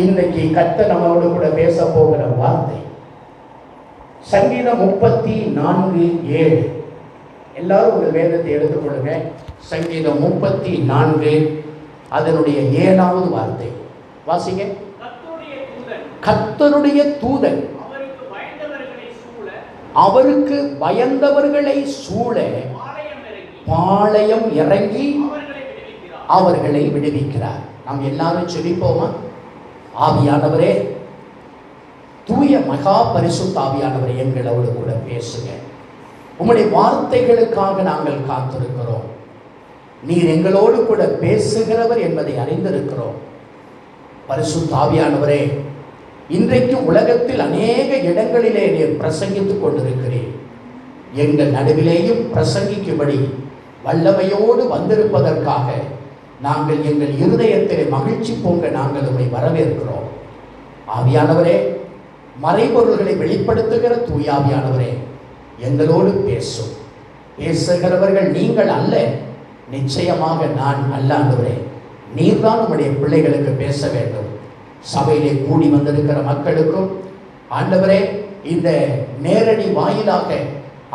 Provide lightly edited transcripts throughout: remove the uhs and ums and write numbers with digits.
இன்றைக்கு கர்த்தர் நம்மளோடு கூட பேச போகிற வார்த்தை சங்கீதம் 34:7. எல்லாரும் ஒரு வேதத்தை எடுத்துக்கொள்ளுங்க. சங்கீதம் 34 அதனுடைய 7வது வார்த்தை வாசிங்க. கர்த்தருடைய தூதன் அவருக்கு பயந்தவர்களை சூழ பாளையம் இறங்கி அவர்களை விடுவிக்கிறார். நாம் எல்லாரும் ஜெபிப்போமா? ஆவியானவரே, தூய மகா பரிசுத்த ஆவியானவரே, எங்களோடு கூட பேசுங்க. உம்முடைய வார்த்தைகளுக்காக நாங்கள் காத்திருக்கிறோம். நீர் எங்களோடு கூட பேசுகிறவர் என்பதை அறிந்திருக்கிறோம். பரிசுத்த ஆவியானவரே, இன்றைக்கு உலகத்தில் அநேக இடங்களிலே நீர் பிரசங்கித்துக் கொண்டிருக்கிறீர். எங்கள் நடுவிலேயும் பிரசங்கிக்கும்படி வல்லமையோடு வந்திருப்பதற்காக நாங்கள் எங்கள் இருதயத்திலே மகிழ்ச்சி பொங்க நாங்கள் உம்மை வரவேற்கிறோம். ஆவியானவரே, மறைபொருள்களை வெளிப்படுத்துகிற தூயாவியானவரே, எங்களோடு பேசும். பேசுகிறவர்கள் நீங்கள் அல்ல, நிச்சயமாக நான் அல்ல. ஆண்டவரே, நீர்தான் உம்முடைய பிள்ளைகளுக்கு பேச வேண்டும். சபையிலே கூடி வந்திருக்கிற மக்களுக்கும் ஆண்டவரே, இந்த நேரடி வாயிலாக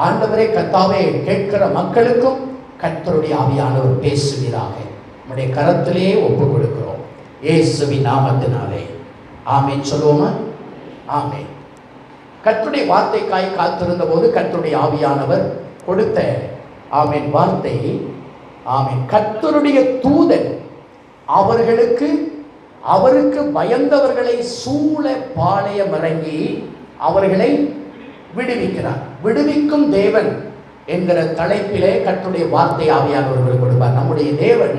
ஆண்டவரே கர்த்தாவே கேட்கிற மக்களுக்கும் கர்த்தருடைய ஆவியானவர் பேசுவீராக. உம்முடைய கரத்திலே ஒப்பு கொடுக்கிறோம் இயேசுவின் நாமத்தினாலே. ஆமென் சொல்லுவோமா? ஆமென். கர்த்தருடைய வார்த்தைக்காய் காத்திருந்த போது கர்த்தருடைய ஆவியானவர் கொடுத்த ஆமென் வார்த்தை, ஆமென், கர்த்தருடைய தூதன் அவருக்கு பயந்தவர்களை சூழ பாளையம் இறங்கி அவர்களை விடுவிக்கிறார். விடுவிக்கும் தேவன் என்கிற தலைப்பிலே கர்த்தருடைய வார்த்தை ஆவியானவர்கள் கொடுப்பார். நம்முடைய தேவன்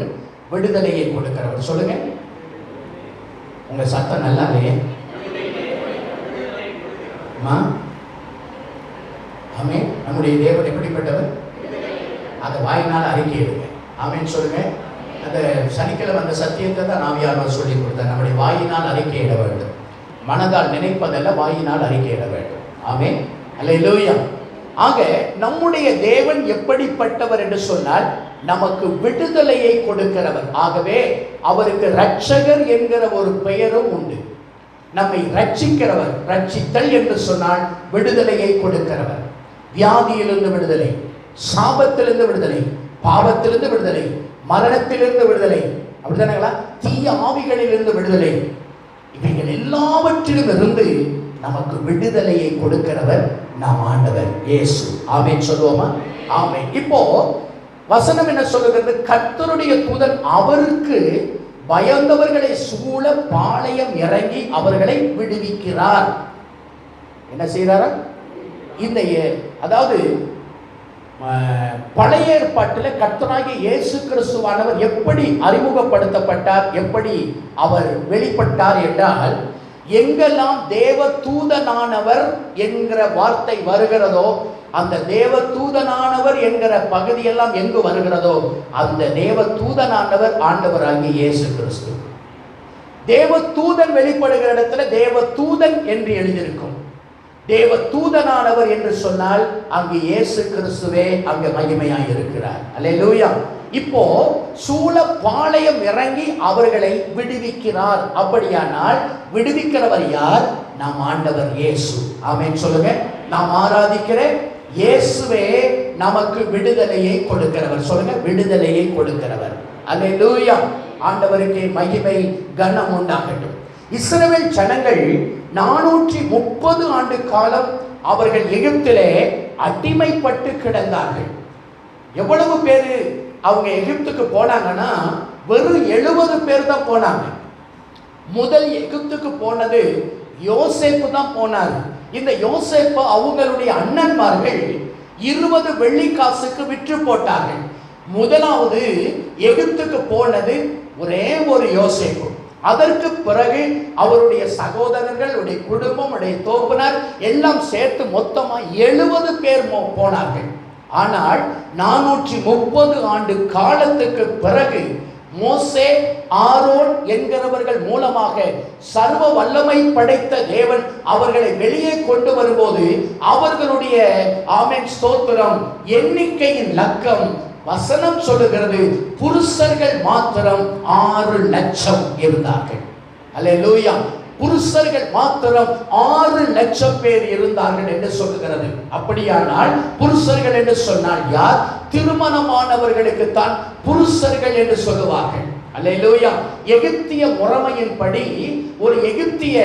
விடுதலையை கொடுக்கிறவர். சொல்லுங்க. உங்க சத்தம் நல்லா இல்லையே? ஆமென். நம்முடைய தேவன் எப்படிப்பட்டவர்? அதை வாயினால் அறிக்கை எடுங்க. ஆமென் சொல்லுங்க. அந்த சனிக்கிழமை அந்த சத்தியத்தை தான் ஆவியானவர் சொல்லி கொடுத்தார். நம்முடைய வாயினால் அறிக்கையிட வேண்டும். மனதால் நினைப்பதல்ல, வாயினால் அறிக்கையிட வேண்டும். ஆமென். அல்லேலூயா. ஆக நம்முடைய தேவன் எப்படிப்பட்டவர் என்று சொன்னால் நமக்கு விடுதலையை கொடுக்கிறவர். ஆகவே அவருக்கு இரட்சகர் என்கிற ஒரு பெயரும் உண்டு. நம்மை ரட்சிக்கிறவர். ரட்சித்தல் என்று சொன்னால் விடுதலையை கொடுக்கிறவர். வியாதியிலிருந்து விடுதலை, சாபத்திலிருந்து விடுதலை, பாவத்திலிருந்து விடுதலை, மரணத்திலிருந்து விடுதலை, அப்படிதானங்களா? தீய ஆவிகளிலிருந்து விடுதலை, இவைகள் எல்லாவற்றிலும் இருந்து நமக்கு விடுதலையை கொடுக்கிறவர் நாம் ஆண்டவர் இயேசு. ஆமென் சொல்லுவோமா? ஆமென். இப்போ வசனம் என்ன சொல்லுகிறது? கர்த்தருடைய தூதன் அவருக்கு பயந்தவர்களை சூழ பாளையம் இறங்கி அவர்களை விடுவிக்கிறார். என்ன செய்யறாரா? இந்த அதாவது பழைய ஏற்பாட்டில் கர்த்தராகிய இயேசு கிறிஸ்துவானவர் எப்படி அறிமுகப்படுத்தப்பட்டார், எப்படி அவர் வெளிப்பட்டார் என்றால், எங்கெல்லாம் தேவ தூதனானவர் என்கிற வார்த்தை வருகிறதோ, அந்த தேவ தூதனானவர் என்கிற பகுதியெல்லாம் எங்கு வருகிறதோ அந்த தேவ தூதனானவர் ஆண்டவராகிய இயேசு கிறிஸ்து. தேவ தூதன் வெளிப்படுகிற இடத்துல தேவ தூதன் என்று எழுதியிருக்கும். தேவ தூதனானவர் என்று சொன்னால் அங்கு இயேசு கிறிஸ்துவே அங்கு மகிமையாய் இருக்கிறார். அல்லேலூயா. இப்போ சூழ பாளையம் இறங்கி அவர்களை விடுவிக்கிறார். அப்படியானால் விடுவிக்கிறவர் யார்? நாம் ஆண்டவர் இயேசு. ஆமென் சொல்லுங்க. நாம் ஆராதிக்கிற இயேசுவே நமக்கு விடுதலையை கொடுக்கிறவர். சொல்லுங்க, விடுதலையை கொடுக்கிறவர். அல்லேலூயா. ஆண்டவருக்கு மகிமை கனம் உண்டாகட்டும். இஸ்ரவேல் ஜனங்கள் 430 ஆண்டு காலம் அவர்கள் எகிப்திலே அடிமைப்பட்டு கிடந்தார்கள். எவ்வளவு பேரு அவங்க எகிப்துக்கு போனாங்கன்னா வெறும் 70 பேர் தான் போனாங்க. முதல் எகிப்துக்கு போனது யோசேப்பு தான் போனார். இந்த யோசேப்பு அவங்களுடைய அண்ணன்மார்கள் 20 வெள்ளிக்காசுக்கு விற்று போட்டார்கள். முதலாவது எகிப்துக்கு போனது ஒரே ஒரு யோசேப்பு. அதற்கு பிறகு அவருடைய சகோதரர்கள், குடும்பம், தோப்பினர் எல்லாம் சேர்த்து மொத்தமா 70 பேர் போனார்கள். ஆனால் 430 ஆண்டு காலத்துக்கு பிறகு மோசே, ஆரோன் என்கிறவர்கள் மூலமாக சர்வ வல்லமை படைத்த தேவன் அவர்களை வெளியே கொண்டு வரும்போது அவர்களுடைய ஆமென் ஸ்தோத்திரம் எண்ணிக்கையின் லக்கம் வசனம் சொல்லுகிறது, புருஷர்கள் மாத்திரம் 6 லட்சம் இருந்தார்கள். அல்லேலூயா. புருஷர்கள் மாத்திரம் 6 லட்சம் பேர் இருந்தார்கள் என்று சொல்லுகிறது. அப்படியானால் புருஷர்கள் என்று சொன்னால் யார்? திருமணமானவர்களுக்கு தான் புருஷர்கள் என்று சொல்லுவார்கள். அல்லேலூயா. எகிப்திய முறைமையின்படி ஒரு எகிப்திய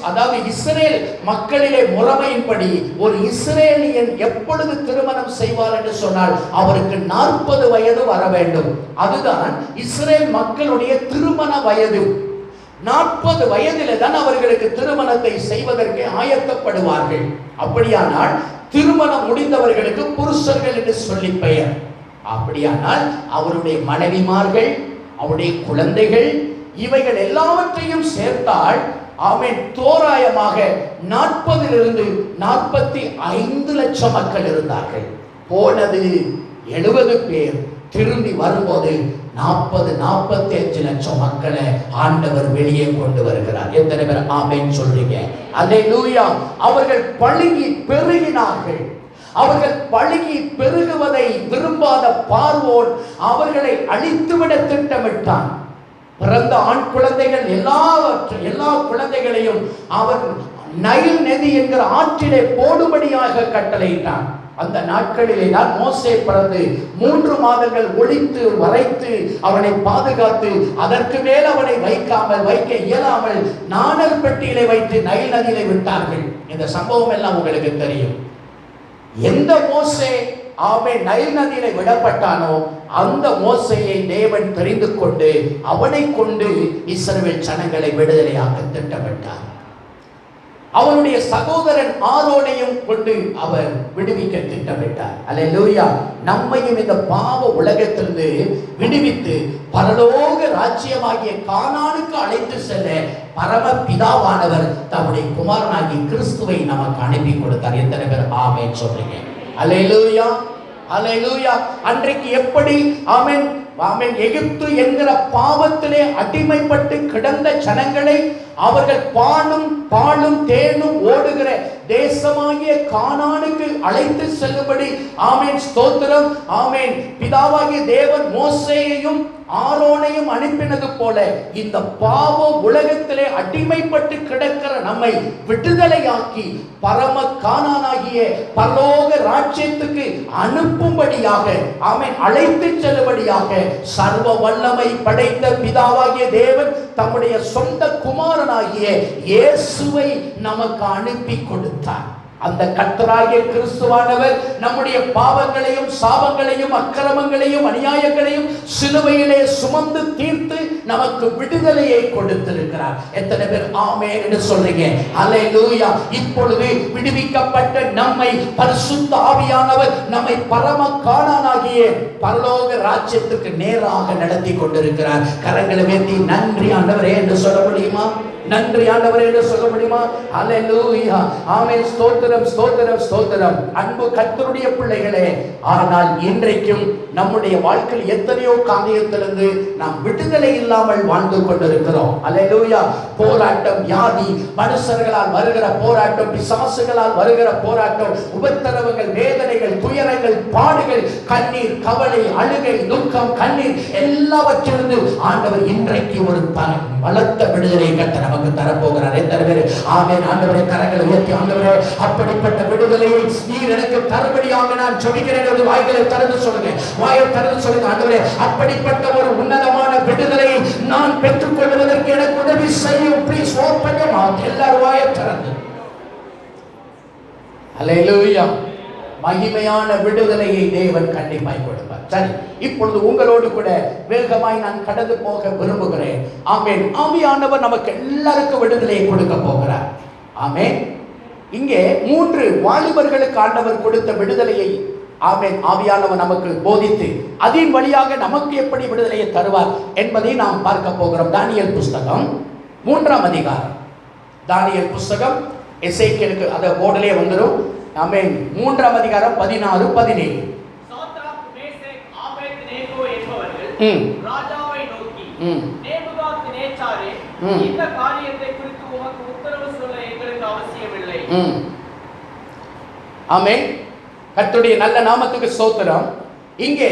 அதாவது இஸ்ரேல் மக்களிலே முறைமையின்படி ஒரு இஸ்ரேலியன் எப்பொழுது திருமணம் செய்வார் என்று சொன்னால் அவருக்கு 40 வயது வர வேண்டும். அதுதான் இஸ்ரேல் மக்களுடைய திருமண வயது. 40 வயதிலே தான் அவர்களுக்கு திருமணத்தை செய்வதற்கு ஆயத்தப்படுவார்கள். அப்படியானால் திருமணம் முடிந்தவர்களுக்கு புருஷர்கள் என்று சொல்லி பெயர். அப்படியானால் அவருடைய மனைவிமார்கள், அவருடைய குழந்தைகள், இவைகள் எல்லாவற்றையும் சேர்த்தால் தோராயமாக 40 45 லட்சம் மக்கள் இருந்தார்கள். போனது 70 பேர், திரும்பி வரும்போது 45 லட்சம் மக்களை ஆண்டவர் வெளியே கொண்டு வருகிறார். எத்தனை பேர் ஆமென் சொல்றீங்க? அல்லேலூயா. அவர்கள் பழுகி பெருகினார்கள். அவர்கள் பழுகி பெருகுவதை விரும்பாத பார்வோன் அவர்களை அழித்துவிட திட்டமிட்டான். பிறந்த ஆண் குழந்தைகள் எல்லா குழந்தைகளையும் அவன் நைல் நதி என்கிற ஆற்றிலே போடும்படியாக கட்டளையிட்டான். அந்த நாட்களிலே தான் மோசே பிறந்து 3 மாதங்கள் ஒளித்து வரைத்து அவனை பாதுகாத்து அதற்கு மேல் அவனை வைக்க இயலாமல் நாணல் பெட்டியிலே வைத்து நைல் நதியிலே விட்டார்கள். இந்த சம்பவம் எல்லாம் உங்களுக்கு தெரியும். எந்த மோசே நைல் நதியிலே விடப்பட்டானோ அந்த மோசேயை தேவன் தெரிந்து கொண்டு அவனை கொண்டு இஸ்ரவேல் ஜனங்களை விடுதலையாக்க திட்டமிட்டார். அவனுடைய சகோதரன் ஆரோனையும் கொண்டு அவர் விடுவிக்க திட்டமிட்டார். அல்லேலூயா. நம்மையும் இந்த பாவ உலகத்திலிருந்து விடுவித்து பரலோக ராஜ்யமாகிய கானானுக்கு அழைத்து செல்ல பரமபிதாவானவர் தம்முடைய குமாரனாகிய கிறிஸ்துவை நமக்கு அனுப்பி கொடுத்தார். எத்தனை பேர் ஆமென் சொல்றீங்க? அல்லேலூயா, அல்லேலூயா. அன்றைக்கு எப்படி எகிப்து என்கிற பாவத்திலே அடிமைப்பட்டு கிடந்த ஜனங்களை அவர்கள் பாலும் தேனும் ஓடுகிற தேசமாகிய கானானுக்கு அழைத்து செல்லும்படி ஸ்தோத்திரம். பிதாவாகிய தேவன் மோசேயையும் ஆரோனையும் அனுப்பினது போல இந்த பாவ உலகத்திலே அடிமைப்பட்டு கிடக்கிற நம்மை விடுதலையாக்கி பரம கானானாகிய பரலோக ராஜ்யத்துக்கு அனுப்பும்படியாக அழைத்து செல்லும்படியாக சர்வ வல்லமை படைத்த பிதாவாகிய தேவன் தம்முடைய சொந்த குமாரனாகிய இயேசுவை நமக்கு அனுப்பி கொடுத்தார். அந்த கர்த்தராகிய கிறிஸ்துவானவர் நம்முடைய பாவங்களையும் சாபங்களையும் அக்கிரமங்களையும் அநியாயங்களையும் சிலுவையிலே சுமந்து தீர்த்து நமக்கு விடுதலையை கொடுத்திருக்கிறார். எத்தனை பேர் ஆமென் என்று சொல்றீங்க? அல்லேலூயா. இப்பொழுது விடுவிக்கப்பட்ட நம்மை பரிசுத்த ஆவியானவர் நம்மை பரம கானானாகிய பரலோக ராஜ்யத்துக்கு நேராக நடத்தி கொண்டிருக்கிறார். கரங்களை உயர்த்தி நன்றி ஆண்டவரே என்று சொல்ல முடியுமா? நன்றி ஆண்டவரே என்று சொல்ல முடியுமா? அல்லேலூயா. ஆமென். ஸ்தோத்திரம், ஸ்தோத்திரம், ஸ்தோத்திரம். அன்பு கர்த்தருடைய பிள்ளைகளே, ஆனால் இன்றைக்கும் நம்முடைய வாழ்க்கையில் எத்தனையோ காரியத்திலிருந்து நாம் விடுதலை இல்லாமல் வாழ்ந்து கொண்டிருக்கிறோம். அல்லேலூயா. போராட்டம், வியாதி, மனுஷர்களால் வருகிற போராட்டம், பிசாசுகளால் வருகிற போராட்டம், உபத்திரவங்கள், வேதனைகள், துயரங்கள், பாடுகள், கண்ணீர், கவலை, அழுகை, துக்கம், கண்ணீர் எல்லாவற்றிலிருந்து ஆண்டவர் இன்றைக்கு ஒரு பலத்த விடுதலை கட்ட நமக்கு தரப்போகிறார். எத்தனை பேர் ஆமென்? ஆண்டவரே கரங்களை உயர்த்தி ஆண்டவரே அப்படிப்பட்ட விடுதலையை நீர் எனக்கு தரும்படியாக நான் ஜெபிக்கிறேன் என்று வாய்களை திறந்து சொல்லுங்க. வாயை திறந்து சொல்லுங்க. ஆண்டவரே அப்படிப்பட்ட ஒரு உன்னதமான விடுதலையை நான் பெற்றுக் கொள்வதற்கு எனக்கு உதவி செய்யும். ப்ளீஸ் ஓபன் யுவர் மவுத். எல்லாரும் வாயை திறந்து. அல்லேலூயா. மகிமையான விடுதலையை தேவன் கண்டிப்பாய் கொடுப்பார். சரி, இப்பொழுது உங்களோடு கூட வேகமாய் நான் கடந்து போக விரும்புகிறேன். ஆமென். ஆவியானவர் நமக்கு எல்லாருக்கும் விடுதலையை கொடுக்க போகிறார். ஆமென். இங்கே 3 வாலிபர்களுக்கு ஆண்டவர் கொடுத்த விடுதலையை ஆவியானவர் நமக்கு போதித்து அதன் வழியாக நமக்கு எப்படி விடுதலையை தருவார் என்பதை நாம் பார்க்க போகிறோம். தானியேல் புஸ்தகம் 3ஆம் அதிகாரம். தானியேல் புஸ்தகம் எசேக்கியேலுக்கு அத போர்டிலே வந்துரும். ஆமென். 3ஆம் அதிகாரம் 16, 17. சாத்ராக், மேசேக், ஆபேத்நேகோ என்பவர்கள் ராஜாவை நோக்கி, நேபுகாத்நேச்சாரே, இந்த காரியத்தை குறித்து உமக்கு உத்தரவு சொல்ல எங்களுக்கு அவசியமில்லை. ஆமென். கர்த்தருடைய நல்ல நாமத்துக்கு ஸ்தோத்திரம். இங்கே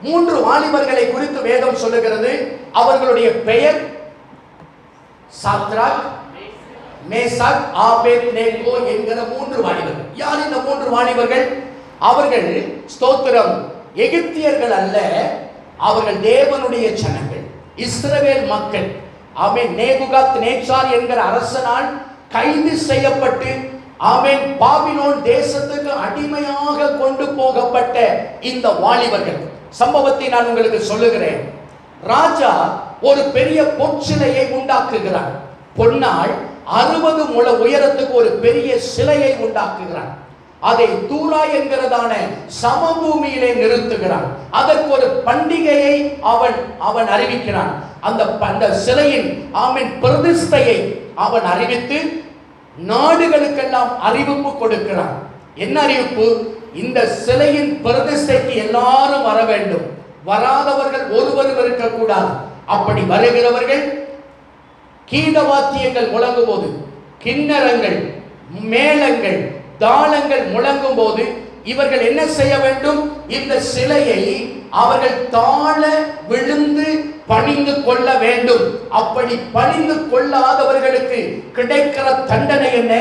3 வாலிபர்களை குறித்து வேதம் சொல்லுகிறது. அவர்களுடைய பெயர் சாத்ராக், மேசாக், ஆபேத்நேகோ என்கிற 3 வாலிபர்கள். யார் இந்த 3 வாலிபர்கள்? அவர்கள் ஸ்தோத்திரம் எகிப்தியர்கள் அல்ல, அவர்கள் தேவனுடைய ஜனங்கள், இஸ்ரவேல் மக்கள். ஆமென். நேபுகாத் நேச்சார் என்கிற அரசனால் கைது செய்யப்பட்டு ஆமென் பாபிலோன் தேசத்துக்கு அடிமையாக கொண்டு போகப்பட்ட இந்த வாலிபர்கள் சம்பவத்தை நான் உங்களுக்கு சொல்லுகிறேன். ராஜா ஒரு பெரிய பொற்சிலையை உண்டாக்குகிறான். பொன்னால் 60 முழ உயரத்துக்கு ஒரு பெரிய சிலையை உண்டாக்குகிறான். அதை தூரா என்கிறதான சமபூமியிலே நிறுத்துகிறான். அதற்கு ஒரு பண்டிகையை அவன் அறிவிக்கிறான். அந்த சிலையின் ஆமென் பிரதிஷ்டையை அவன் அறிவித்து நாடுகளுக்கெல்லாம் அறிவிப்பு கொடுக்கிறான். என்ன அறிவிப்பு? இந்த சிலையின் பிரதிஷ்டைக்கு எல்லாரும் வர வேண்டும், வராதவர்கள் ஒருவரும் இருக்கக்கூடாது. அப்படி வருகிறவர்கள் கீதவாத்தியங்கள் முழங்கும் போது, கிண்ணறங்கள், மேளங்கள், தாளங்கள் முழங்கும் போது இவர்கள் என்ன செய்ய வேண்டும்? இந்த சிலையை அவர்கள் தாழ விழுந்து பணிந்து கொள்ள வேண்டும். அப்படி பணிந்து கொள்ளாதவர்களுக்கு கிடைக்கிற தண்டனை என்ன?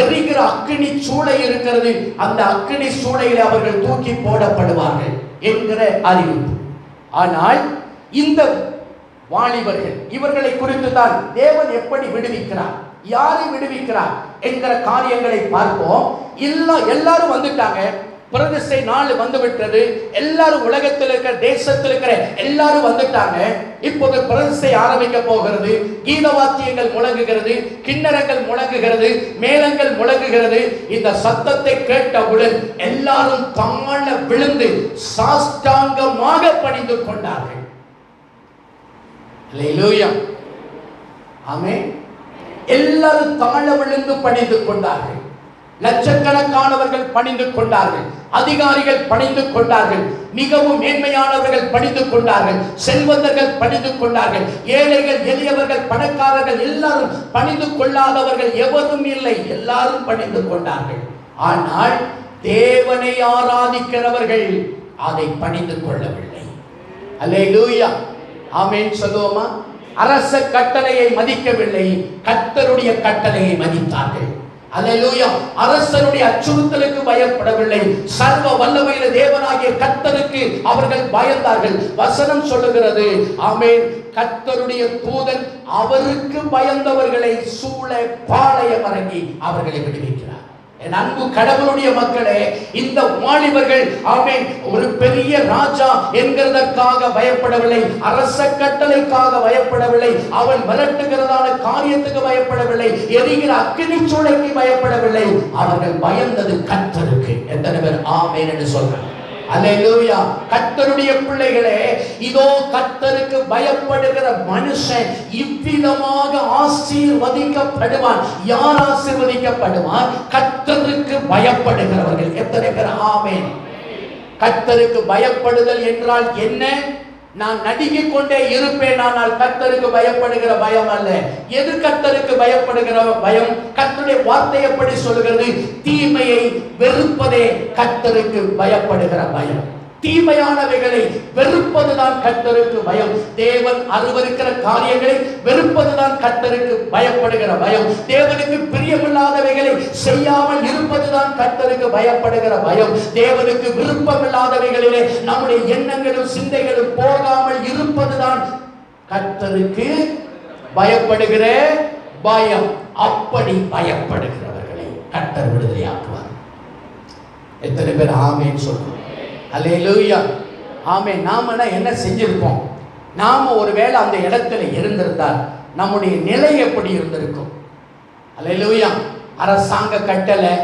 எரிகிற அக்கினி சூளை இருக்கிறது, அந்த அக்கினி சூளையில் அவர்கள் தூக்கி போடப்படுவார்கள் என்கிற அறிவிப்பு. ஆனால் இந்த வாலிபர்கள், இவர்களை குறித்து தான் தேவன் எப்படி விடுவிக்கிறார், யாரை விடுவிக்கிறார் என்கிற காரியங்களை பார்ப்போம். எல்லாரும் வந்துட்டாங்க, பிரதிஷ்டை நாள் வந்து விட்டது, எல்லாரும் உலகத்தில் இருக்கிற தேசத்தில் இருக்கிற எல்லாரும் வந்துட்டாங்க. இப்போது பிரதிஷ்டை ஆரம்பிக்க போகிறது. கீதவாத்தியங்கள் முழங்குகிறது, கிண்ணறங்கள் முழங்குகிறது, மேளங்கள் முழங்குகிறது. இந்த சத்தத்தை கேட்டவுடன் எல்லாரும் தாழ விழுந்து சாஷ்டாங்கமாக பணிந்து கொண்டார்கள். அல்லேலூயா, ஆமென். எல்லாரும் தாழ விழுந்து பணிந்து கொண்டார்கள். லட்சக்கணக்கானவர்கள் பணிந்து கொண்டார்கள், அதிகாரிகள் பணிந்து கொண்டார்கள், மிகவும் மேன்மையானவர்கள் பணிந்து கொண்டார்கள், செல்வந்தர்கள் பணிந்து கொண்டார்கள், ஏழைகள், எளியவர்கள், பணக்காரர்கள் எல்லாரும் பணிந்து கொள்ளாதவர்கள் எவரும் இல்லை, எல்லாரும் பணிந்து கொண்டார்கள். ஆனால் தேவனை ஆராதிக்கிறவர்கள் அதை பணிந்து கொள்ளவில்லை. அல்லேலூயா, ஆமென் சொல்லுவோமா? அரச கட்டளையை மதிக்கவில்லை, கர்த்தருடைய கட்டளையை மதித்தார்கள். அல்லேலூயா, அரசனுடைய அச்சுறுத்தலுக்கு பயப்படவில்லை, சர்வ வல்லமையுள்ள தேவனாகிய கர்த்தருக்கு அவர்கள் பயந்தார்கள். வசனம் சொல்லுகிறது, ஆமென், கர்த்தருடைய தூதன் அவருக்கு பயந்தவர்களை சூழ பாளையம் இறங்கி அவர்களை விடுவிக்கிறார். என் அன்பு கடவுளுடைய மக்களே, இந்த வாலிபர்கள் ஆமென் ஒரு பெரிய ராஜா என்கிறதற்காக பயப்படவில்லை, அரச கட்டளைக்காக பயப்படவில்லை, அவன் மிரட்டுகிறதான காரியத்துக்கு பயப்படவில்லை, எரிகிற அக்கினி சூளைக்கு பயப்படவில்லை. அவர்கள் பயந்தது கர்த்தருக்கு. எத்தனை பேர் ஆமென் என்று சொல்றாங்க? அல்லேலூயா. கர்த்தருடைய பிள்ளைகளே, இதோ கர்த்தருக்கு பயப்படுகிற மனுஷன் இவ்விதமாக ஆசீர்வதிக்கப்படுவான். யார் ஆசீர்வதிக்கப்படுவான்? கர்த்தருக்கு பயப்படுகிறவர்கள். எத்தனை பேர் ஆமென்? கர்த்தருக்கு பயப்படுதல் என்றால் என்ன? நான் நடுங்கிக் கொண்டே இருப்பேன், ஆனால் கர்த்தருக்கு பயப்படுகிற பயம் அல்ல. எது கர்த்தருக்கு பயப்படுகிற பயம்? கர்த்தருடைய வார்த்தை எப்படி சொல்கிறது? தீமையை வெறுப்பதே கர்த்தருக்கு பயப்படுகிற பயம். தீமையானவைகளை வெறுப்பதுதான் கர்த்தருக்கு பயம். தேவன் அருவருக்கிற காரியங்களை வெறுப்பதுதான் கர்த்தருக்கு பயப்படுகிற பயம். தேவனுக்கு பிரியமில்லாதவைகளை செய்யாமல் இருப்பதுதான் கர்த்தருக்கு பயப்படுகிற பயம். தேவனுக்கு விருப்பமில்லாதவைகளிலே நம்முடைய எண்ணங்களும் சிந்தைகளும் போகாமல் இருப்பதுதான் கர்த்தருக்கு பயப்படுகிற பயம். அப்படி பயப்படுகிறவர்களை கர்த்தர் விடுதலையாக்குவார். எத்தனை பேர் ஆமென் சொல்லுங்க? அல்லேலூயா, ஆமென். நாம என்ன செஞ்சிருப்போம்? நாம ஒருவேளை அந்த இடத்துல இருந்திருந்தால் நம்முடைய நிலை எப்படி இருந்திருக்கும்? அல்லேலூயா. அரசாங்க கட்டளை,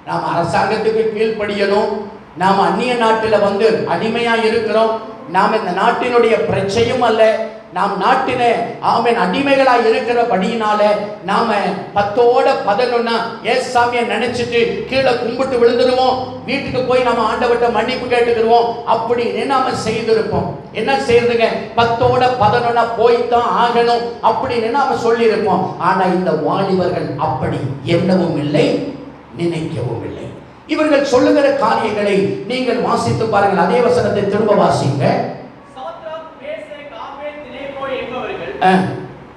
நாம் அரசாங்கத்துக்கு கீழ்ப்படியணும். நாம் அந்நிய நாட்டில் வந்து அடிமையா இருக்கிறோம். நாம் இந்த நாட்டினுடைய பிரச்சனையும் அல்ல, நாம் நாட்டின ஆமென் அடிமைகளாய் இருக்கிறபடியினால நாம 10ஓட 11 ஏசாமியை நினைச்சிட்டு கீழே கும்பிட்டு விழுந்துருவோம். வீட்டுக்கு போய் நம்ம ஆண்டவர்கிட்ட மன்னிப்பு கேட்டுக்கிறோம். அப்படின்னு நாம செய்திருப்போம். என்ன செய்யறதுங்க? 10ஓட 11 போய்தான் ஆகணும் அப்படின்னு நாம சொல்லியிருப்போம். ஆனா இந்த வாலிபர்கள் அப்படி எண்ணவும் இல்லை, நினைக்கவும் இல்லை. இவர்கள் சொல்லுகிற காரியங்களை நீங்கள் வாசித்து பாருங்கள். அதே வசனத்தை திரும்ப வாசிங்க.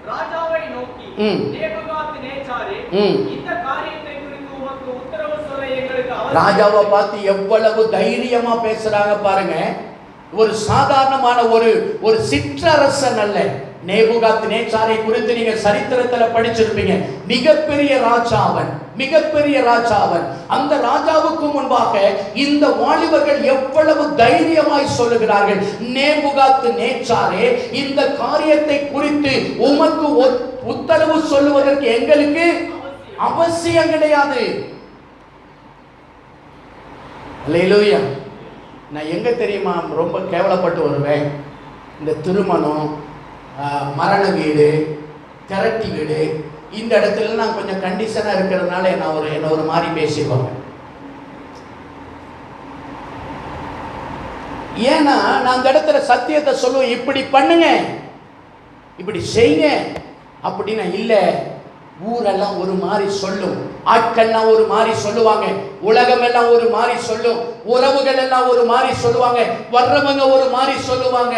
ராஜாவை நோக்கி, நேபுகாத்நேச்சாரே, இந்த காரியத்தை குறித்து உமக்கு உத்தரவு சொல்ல எங்களுக்கு அவசியம். ராஜாவை பார்த்து எவ்வளவு தைரியமா பேசுறாங்க பாருங்க. ஒரு சாதாரணமான ஒரு சிற்றரசன் அல்ல. நேபுகாத்நேச்சாரை குறித்து நீங்க சரித்திரத்துல படிச்சிருப்பீங்க. மிகப்பெரிய ராஜாவன், மிகப்பெரிய ராஜாவன். அந்த ராஜாவுக்கு முன்பாக இந்த வாலிபர்கள் எவ்வளவு தைரியமாய் சொல்லுகிறார்கள். நேபுகாத்நேச்சாரே, இந்த காரியத்தை குறித்து உமக்கு உத்தரவு சொல்லுவதற்கு எங்களுக்கு அவசியம் கிடையாது. அல்லேலூயா. நான் எங்க தெரியுமா ரொம்ப கேவலப்பட்டு வருவேன்? இந்த திருமணம், மரண வீடு, திரட்டி வீடு, இந்த இடத்துல நான் கொஞ்சம் கண்டிஷனா இருக்கிறதுனால என்ன ஒரு மாதிரி பேசிடுவாங்க. ஏன்னா நான் அந்த இடத்துல சத்தியத்தை சொல்லுவேன். இப்படி பண்ணுங்க, இப்படி செய்யுங்க அப்படின்னா இல்ல. ஊரெல்லாம் ஒரு மாதிரி சொல்லும், ஆட்கள்லாம் ஒரு மாதிரி சொல்லுவாங்க, உலகம் எல்லாம் ஒரு மாதிரி சொல்லும், உறவுகள் எல்லாம் ஒரு மாதிரி சொல்லுவாங்க, வர்றவங்க ஒரு மாதிரி சொல்லுவாங்க.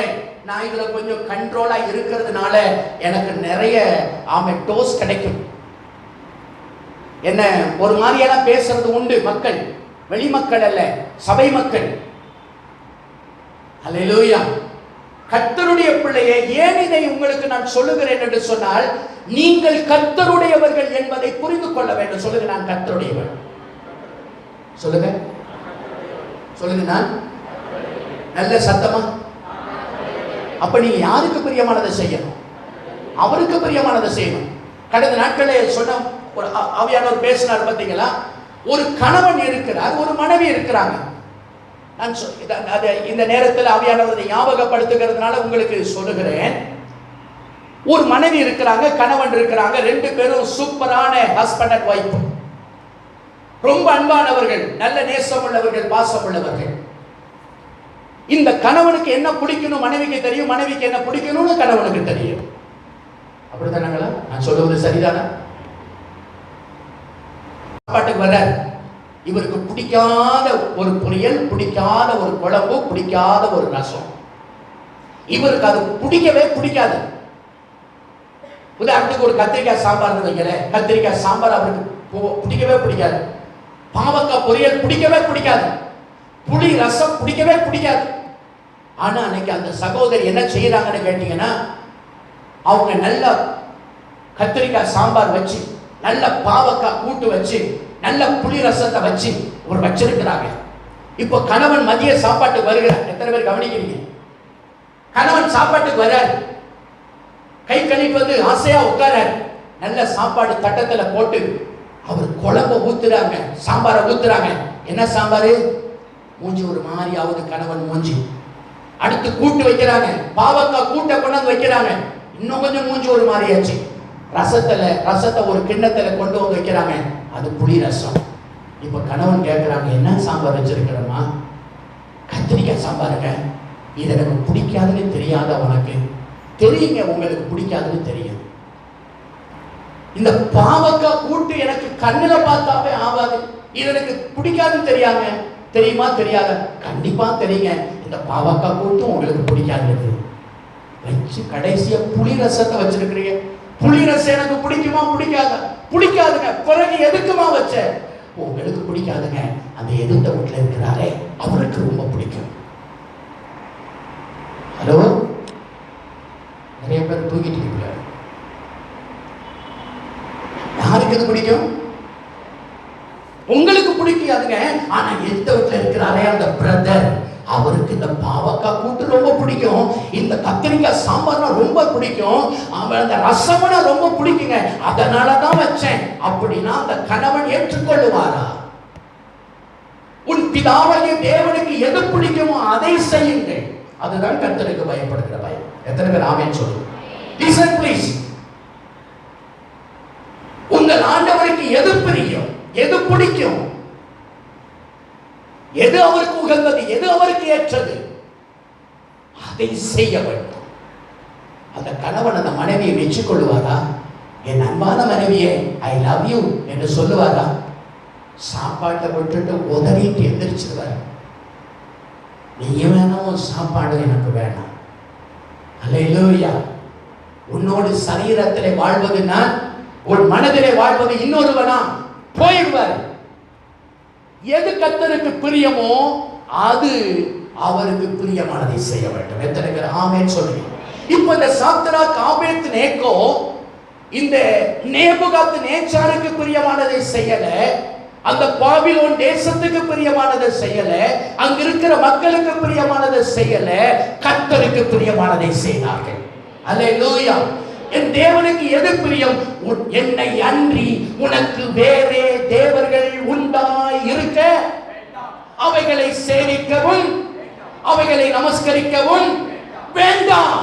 நான் இதுல கொஞ்சம் கண்ட்ரோலா இருக்கிறதுனால எனக்கு நிறைய டோஸ் கிடைக்கும். என்ன ஒரு மாதிரியெல்லாம் பேசுறது உண்டு மக்கள், வெளி மக்கள் அல்ல, சபை மக்கள். அல்லேலூயா. கர்த்தருடைய பிள்ளையே, ஏன் இதை உங்களுக்கு நான் சொல்லுகிறேன் என்று சொன்னால், நீங்கள் கர்த்தருடையவர்கள் என்பதை புரிந்து கொள்ள வேண்டும். சொல்லுங்க, நான் கர்த்தருடையவர். சொல்லுங்க, சொல்லுங்க, நான் நல்ல சத்தமா. அப்ப நீங்க யாருக்கு பிரியமானதை செய்யணும்? அவருக்கு பிரியமானதை செய்யணும். கடந்த நாட்களில் சொன்ன ஒரு ஆவியானவர் பேசினார் பார்த்தீங்களா? ஒரு கணவன் இருக்கிறார், ஒரு மனைவி இருக்கிறாங்க. நான் இந்த நேரத்தில் ஆவியானவரை ஞாபகப்படுத்துகிறதுனால உங்களுக்கு சொல்லுகிறேன். ஒரு மனைவி இருக்கிறாங்க, கணவன் இருக்கிறாங்க. ரெண்டு பேரும் சூப்பரான ஹஸ்பண்ட் அண்ட் வைஃப், ரொம்ப அன்பானவர்கள், நல்ல நேசம் உள்ளவர்கள், பாசம் உள்ளவர்கள். இந்த கணவனுக்கு என்ன பிடிக்கணும் மனைவிக்கு தெரியும், மனைவிக்கு என்ன பிடிக்கணும்னு கணவனுக்கு தெரியும். அப்படித்தானங்களா? நான் சொல்லுவது சரிதானா? சாப்பாட்டுக்கு வர இவருக்கு பிடிக்காத ஒரு பொரியல், பிடிக்காத ஒரு குழம்பு, பிடிக்காத ஒரு ரசம், இவருக்கு அது பிடிக்கவே பிடிக்காது. உதாரணத்துக்கு ஒரு கத்திரிக்காய் சாம்பார் வைக்கல, கத்திரிக்காய் சாம்பார் அவருக்கு பிடிக்கவே பிடிக்காது. பாவக்காய் பொரியல் பிடிக்கவே பிடிக்காது. புளி ரசம் பிடிக்கவே பிடிக்காது. ஆனா அன்னைக்கு அந்த சகோதரி என்ன செய்யறாங்கன்னு கேட்டீங்கன்னா, அவங்க நல்ல கத்திரிக்காய் சாம்பார் வச்சு, நல்ல பாவக்காய் கூட்டு வச்சு, நல்ல புளி ரசத்தை வச்சு ஒரு வச்சிருக்கிறாங்க. இப்போ கணவன் மதிய சாப்பாட்டுக்கு வருகிறார். எத்தனை பேர் கவனிக்கிறீங்க? கணவன் சாப்பாட்டுக்கு வர்றார், கை கழிப்பது ஆசையா உட்காரார். நல்ல சாப்பாடு தட்டத்துல போட்டு அவர் குழம்பு ஊத்துறாங்க, சாம்பாரை ஊத்துறாங்க. என்ன சாம்பாரு? மூஞ்சி ஒரு மாதிரியாவது கணவன் மூஞ்சி. அடுத்து கூட்டு வைக்கிறாங்க, பாவக்காய் கூட்டை கொண்டாந்து வைக்கிறாங்க, இன்னும் கொஞ்சம் மூஞ்சி ஒரு மாதிரியாச்சு. ரசத்தை ஒரு கிண்ணத்துல கொண்டு வந்து வைக்கிறாங்க, அது புளி ரசம். இப்ப கணவன் கேட்கிறாங்க, என்ன சாம்பார் வச்சிருக்கிறோமா? கத்திரிக்காய் சாம்பாருங்க. இது எனக்கு பிடிக்காதுன்னு தெரியாத உனக்கு? தெரியுங்க, உங்களுக்கு பிடிக்காதுன்னு தெரியும். இந்த பாவக்காய் கூட்டு எனக்கு கண்ணுல பார்த்தாவே ஆகாது, இது எனக்கு பிடிக்காதுன்னு தெரியாங்க. தெரியுமா? தெரியாத? கண்டிப்பா தெரியுங்க, இந்த பாவக்காய் கூட்டும் உங்களுக்கு பிடிக்காது வச்சு கடைசியா புளி ரசத்தை வச்சிருக்கிறீங்க. புளி ரசம் எனக்கு பிடிக்குமா? பிடிக்காத? பிடிக்காதுங்க. பிறகு எதுக்குமா வச்ச? உங்களுக்கு பிடிக்காதுங்க, அந்த எதிர்த்த வீட்டுல இருக்கிறாரே அவருக்கு ரொம்ப பிடிக்கும். ஹலோ, நிறைய பேர் தூங்கிட்டு இருக்கிறார். யாருக்கு இது பிடிக்கும்? உங்களுக்கு பிடிக்காதுங்க. ஆனா எந்த வீட்டுல இருக்கிறாரே அந்த பிரதர், அவருக்கு இந்த பாவக்காய் கூட்டு ரொம்ப பிடிக்கும், இந்த கத்திரிக்காய் சாம்பார்னா ரொம்ப பிடிக்கும், அவன் அந்த ரசம்னா ரொம்ப பிடிக்குங்க, அதனாலதான் வச்சேன் அப்படின்னா அந்த கணவன் ஏற்றுக்கொள்ளுவாரா? உன் பிதாவாகிய தேவனுக்கு எது பிடிக்குமோ அதை செய்யுங்கள். அதுதான் கர்த்தருக்கு பயப்படுகிற பயம். எத்தனை பேர் ஆமென் சொல்லுங்க? Listen please. உங்கள் ஆண்டவருக்கு எது பிரியும், எது பிடிக்கும், எது அவருக்கு உகந்தது, எது அவருக்கு ஏற்றது, அதை செய்ய வேண்டும். அந்த கணவன் அந்த மனைவியை மெச்சிக் கொள்ளுவாரா? என் அன்பான மனைவியே, ஐ லவ் யூ என்று சொல்லுவாரா? சாப்பாட்டை விட்டுட்டு உதறிட்டு எந்திரிச்சிருவார். நீ வேணும், சாப்பாடு எனக்கு வேணாம். அல்லேலூயா. உன்னோடு சரீரத்திலே வாழ்வது நான், உன் மனதிலே வாழ்வது இன்னொருவனா போயிடுவார். எது கர்த்தருக்கு பிரியமோ அது அவருக்கு பிரியமானதை செய்ய வேண்டும். எத்தனை பேர் ஆமென் சொல்லுங்க? இப்ப இந்த சாத்ராக் ஆபேத் நேகோ இந்த நேபுகாத் நேச்சாருக்கு பிரியமானதை செய்யல, அந்த பாபிலோன் தேசத்துக்கு பிரியமானதை செய்யல, அங்க இருக்கிற மக்களுக்கு பிரியமானதை செய்யல, கர்த்தருக்கு பிரியமானதை செய்தார்கள். அல்லேலூயா. என் தேவனுக்கு எது பிரியம்? என்னை அன்றி உனக்கு வேறே தேவர்கள் உண்டாய் இருக்க, அவைகளை சேவிக்கவும் அவைகளை நமஸ்கரிக்கவும் வேண்டாம்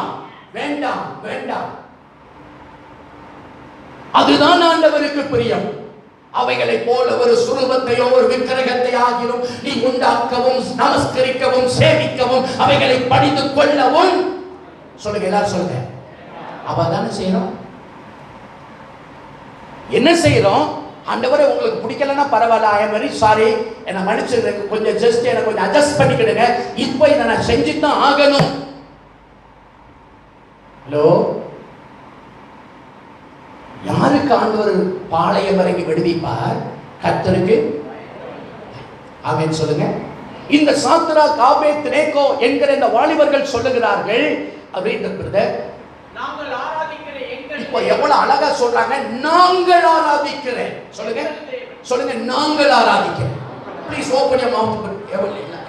வேண்டாம் வேண்டாம். அதுதான் ஆண்டவருக்கு பிரியம். அவைகளை போல ஒரு சுரூபத்தையோ ஒரு விக்கிரகத்தை ஆகிலும் நீ உண்டாக்கவும் நமஸ்கரிக்கவும் சேவிக்கவும் அவைகளை பணிந்து கொள்ளவும் சொல்லுங்க. எல்லாரும் சொல்லுங்க. அவதானே செய்யறோம். என்ன செய்யறோம்? ஆண்டவரே உங்களுக்கு பிடிக்கலன்னா பரவாயில்ல, ஐ எம் வெரி சாரி, என்ன மன்னிச்சிடுங்க, கொஞ்சம் ஜஸ்ட் எனக்கு கொஞ்சம் அட்ஜஸ்ட் பண்ணிக்கிடுங்க, இப்போ இதை நான் செஞ்சுதான் ஆகணும். ஹலோ, யாருக்கு ஆண்டவர் பாளையம் வரைக்கு விடுவிப்பார்? கர்த்தருக்கு. ஆமென் சொல்லுங்க. இந்த சாத்ராக் ஆபேத் நேகோ என்கிற இந்த வாலிபர்கள் சொல்லுகிறார்கள் அப்படின்றது. நாங்கள் ஆராதிக்கிற எங்கள், இப்போ எவ்வளவு அழகா சொல்றாங்க, நாங்கள் ஆராதிக்கிறேன். சொல்லுங்க சொல்லுங்க, நாங்கள் ஆராதிக்கிறேன். Please open your mouth.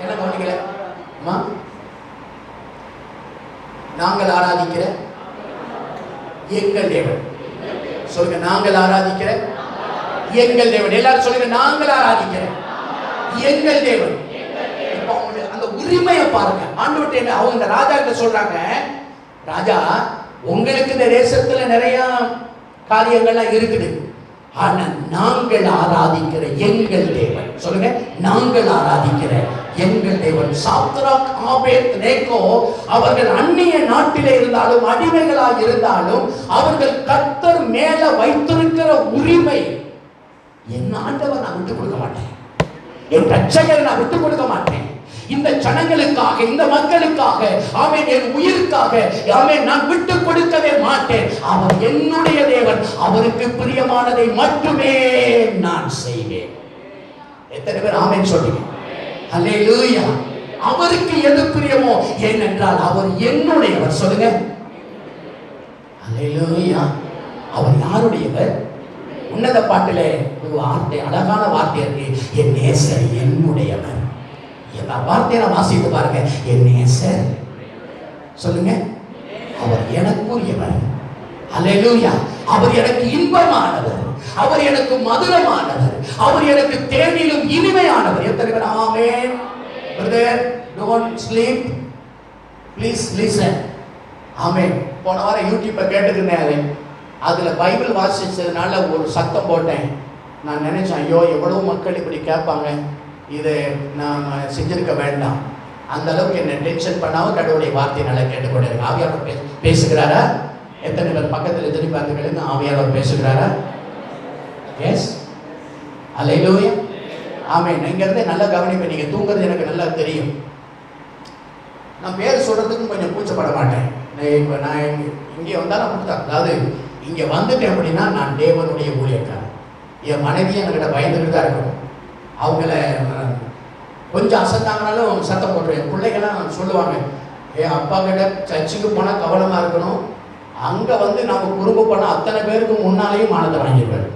என்ன கவனிக்கல அம்மா? நாங்கள் ஆராதிக்கிற எங்கள் தேவன். சொல்லுங்க, நாங்கள் ஆராதிக்கிற எங்கள் தேவன். எல்லாரும் சொல்லுங்க, நாங்கள் ஆராதிக்கிற எங்கள் தேவன். இப்போ அந்த உரிமையை பாருங்க. ஆண்டவர்ட்ட அவங்க இந்த ராஜா கிட்ட சொல்றாங்க, ராஜா உங்களுக்கு இந்த தேசத்துல நிறைய காரியங்கள்லாம் இருக்குது, ஆனா நாங்கள் ஆராதிக்கிற எங்கள் தேவன். சொல்லுங்க, நாங்கள் ஆராதிக்கிற எங்கள் தேவன். சாத்ராக் ஆபேத் நேகோ அவர்கள் அந்நிய நாட்டிலே இருந்தாலும் அடிமைகளாக இருந்தாலும் அவர்கள் கர்த்தர் மேல வைத்திருக்கிற உரிமை, என் ஆண்டவர் நான் விட்டுக் கொடுக்க மாட்டேன், என் ரட்சகரை நான் விட்டுக் கொடுக்க மாட்டேன், இந்த ஜனங்களுக்காக இந்த மக்களுக்காக ஆமென், என் உயிருக்காக ஆமென் நான் விட்டுக் கொடுக்கவே மாட்டேன். அவர் என்னுடைய தேவன், அவருக்கு பிரியமானதை மட்டுமே நான் செய்வேன். எத்தனை பேர் ஆமென் சொல்றீங்க? அல்லேலூயா. அவருக்கு எது பிரியமோ, ஏனென்றால் அவர் என்னுடையவர். சொல்லுங்க, அல்லேலூயா. அவர் யாருடையவர்? உன்னத பாட்டிலே ஒரு வார்த்தை, அழகான வார்த்தை இருக்கு, என் நேசர் என்னுடையவர். எல்லா வார்த்தையை வாசித்து பாருங்க. என் நேசர், சொல்லுங்க, அவர் எனக்குரியவர். அல்லேலூயா. அவர் எனக்கு இன்பமானவர், அவர் எனக்கு மதுரமானவர், அவர் எனக்கு தேனிலும் இனிமையானவர். எத்தனை பேர் amen? Brother, don't sleep, please listen. Amen. போன வாரம் யூடியூப்ல கேட்டுக்கிட்டேன், அதுல பைபிள் வாசிச்சதுனால ஒரு சத்தம் போட்டேன். நான் நினைச்சேன், ஐயோ எவ்வளவு மக்கள் இப்படி கேட்பாங்க, இதை நான் செஞ்சிருக்க வேண்டாம். அந்த அளவுக்கு என்ன டென்ஷன் பண்ணாமல் கடவுளுடைய வார்த்தையை நல்லா கேட்டுக்கொண்டிருக்க. ஆவியானவர் பேசுகிறாரா? எத்தனை பேர் பக்கத்தில் திரும்பி பார்த்துக்களுங்க, ஆவியானவர் பேசுகிறாரா? எஸ், அல்லேலூயா, ஆமென். இங்கிருந்து நல்லா கவனிப்பேன். நீங்க தூங்குறது எனக்கு நல்லா தெரியும். நான் பேர் சொல்றதுக்கும் கொஞ்சம் கூச்சப்பட மாட்டேன். இப்போ நான் இங்கே வந்தாலும் அப்படித்தான். அதாவது இங்கே வந்துட்டேன் அப்படின்னா நான் தேவனுடைய ஊழியக்காரன். என் மனைவியை என்கிட்ட பயந்துக்கிட்டு தான் இருக்கணும். அவங்கள கொஞ்சம் அசந்தாங்கனாலும் சத்தம் போட்டுருவேன். என் பிள்ளைகள்லாம் சொல்லுவாங்க, என் அப்பா கிட்ட சர்ச்சுக்கு போனால் கவனமாக இருக்கணும், அங்கே வந்து நம்ம குறும்பு பண்ணால் அத்தனை பேருக்கு முன்னாலேயும் மானத்தை வாங்கிடுவார்.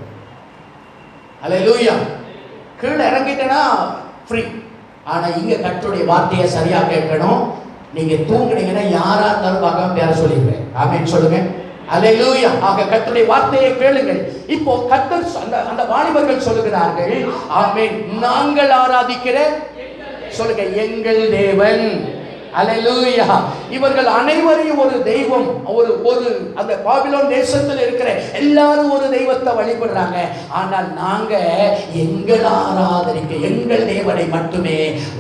அல்லேலூயா. கீழே இறங்கிட்டேன்னா ஃப்ரீ. ஆனால் இங்கே கர்த்தருடைய வார்த்தையை சரியாக கேட்கணும். நீங்கள் தூங்குனீங்கன்னா யாராக இருந்தாலும் பார்க்காம பேர சொல்லிடுவேன். ஆமென் சொல்லுங்க. அல்லேலூயா. ஆக கர்த்தருடைய வார்த்தையை கேளுங்கள். இப்போ கர்த்தர் அந்த வாலிபர்கள் சொல்லுகிறார்கள், ஆமென், நாங்கள் ஆராதிக்கிற, சொல்லுங்க, எங்கள் தேவன். அல்லேலூயா. இவர்கள் அனைவரையும் ஒரு தெய்வம், ஒரு அந்த பாபிலோன் தேசத்தில் இருக்கிற எல்லாரும் ஒரு தெய்வத்தை வழிபடுறாங்க. ஆனால் நாங்க எங்கள் ஆராதனைக்க எங்கள் தேவனை மட்டுமே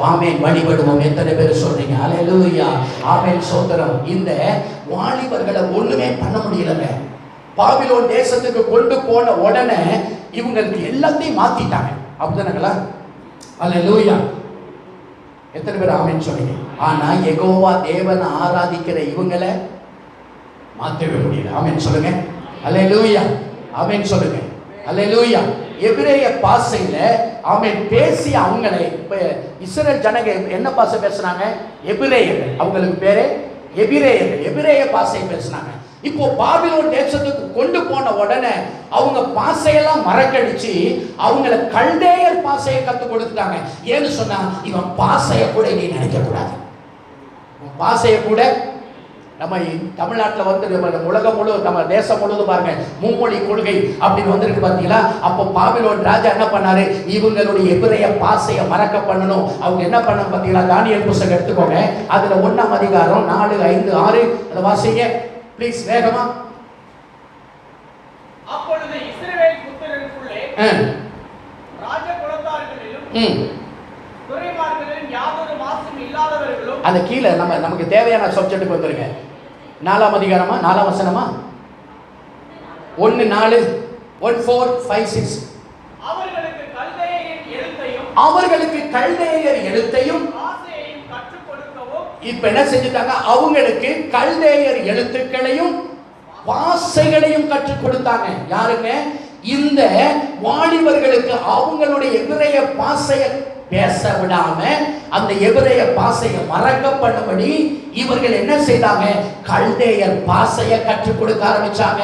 ஆமென் வழிபடுவோம். எத்தனை பேர் சொல்றீங்க? அல்லேலூயா, ஆமென், சோதரம். இந்த வாலிபர்களை ஒண்ணுமே பண்ண முடியலங்க. பாபிலோன் தேசத்துக்கு கொண்டு போன உடனே இவங்களுக்கு எல்லாத்தையும் மாத்திட்டாங்க. அப்படிதானங்களா? அல்லேலூயா. எத்தனை பேர் ஆமென் சொன்னீங்க? ஆனா யெகோவா தேவனை ஆராதிக்கிற இவங்களை மாற்றவே முடியல. ஆமென் சொல்லுங்க. அல்லேலூயா. ஆமென் சொல்லுங்க. அல்லேலூயா. எபிரேய பாஷையில ஆமென் பேசிய அவங்களை இஸ்ரவேல் ஜனங்க என்ன பாஷை பேசுறாங்க? எபிரேயர்கள். அவங்களுக்கு பேரு எபிரேயர்கள். எபிரேய பாஷை பேசுனாங்க. இப்போ பாபிலோன் தேசத்துக்கு கொண்டு போன உடனே அவங்க பாஷையெல்லாம் மறக்கடிச்சு அவங்கள கல்தேயர் பாஷையை கத்து கொடுத்துட்டாங்க. ஏன்னு சொன்னா இவன் பாஷையை கூட நீ நினைக்க கூடாது. பாஷையை கூட நம்ம தமிழ்நாட்டில் வந்து உலகம் முழுவதும் நம்ம தேசம் முழுவதும் பாருங்க மும்மொழி கொள்கை அப்படின்னு வந்திருக்கு பார்த்தீங்களா? அப்போ பாபிலோன் ராஜா என்ன பண்ணாரு? இவங்களுடைய எபிரேய பாஷையை மறக்க பண்ணணும். அவங்க என்ன பண்ண பார்த்தீங்களா? தானியேல் புத்தகம் எடுத்துக்கோங்க. அதுல 1ஆம் அதிகாரம் 4, 5, 6 அதை வாசிங்க ப்ளீஸ் வேகமா. அப்பொழுது இஸ்ரவேல் புத்திரருக்குள்ளே ராஜ குலத்தார்களிலும் துரைமார்களிலும் யாதொரு மாசும் இல்லாதவர்களும் அந்த கீழே நமக்கு தேவையான சப்ஜெக்ட்டுக்கு வந்துருங்க. 4ஆம் அதிகாரமா 4ஆம் வசனமா 1:4 1:4 5 6 அவர்களுக்கு கல்தேயர் எழுத்தையும் பாஷையையும் கற்றுக் கொடுக்கவும். இப்ப என்ன செஞ்சுட்டாங்க? அவங்களுக்கு கல்தேயர் எழுத்துக்களையும் பாஷைகளையும் கற்றுக் கொடுத்தாங்க. யாருங்க? இந்த வாலிபர்களுக்கு அவங்களுடைய எபிரேய பாஷையை பேச விடாம அந்த எபிரேய பாஷையை மறக்க பண்ணும்படி இவர்கள் என்ன செய்தாங்க? கல்தேயர் பாஷையை கற்றுக் கொடுக்க ஆரம்பிச்சாங்க.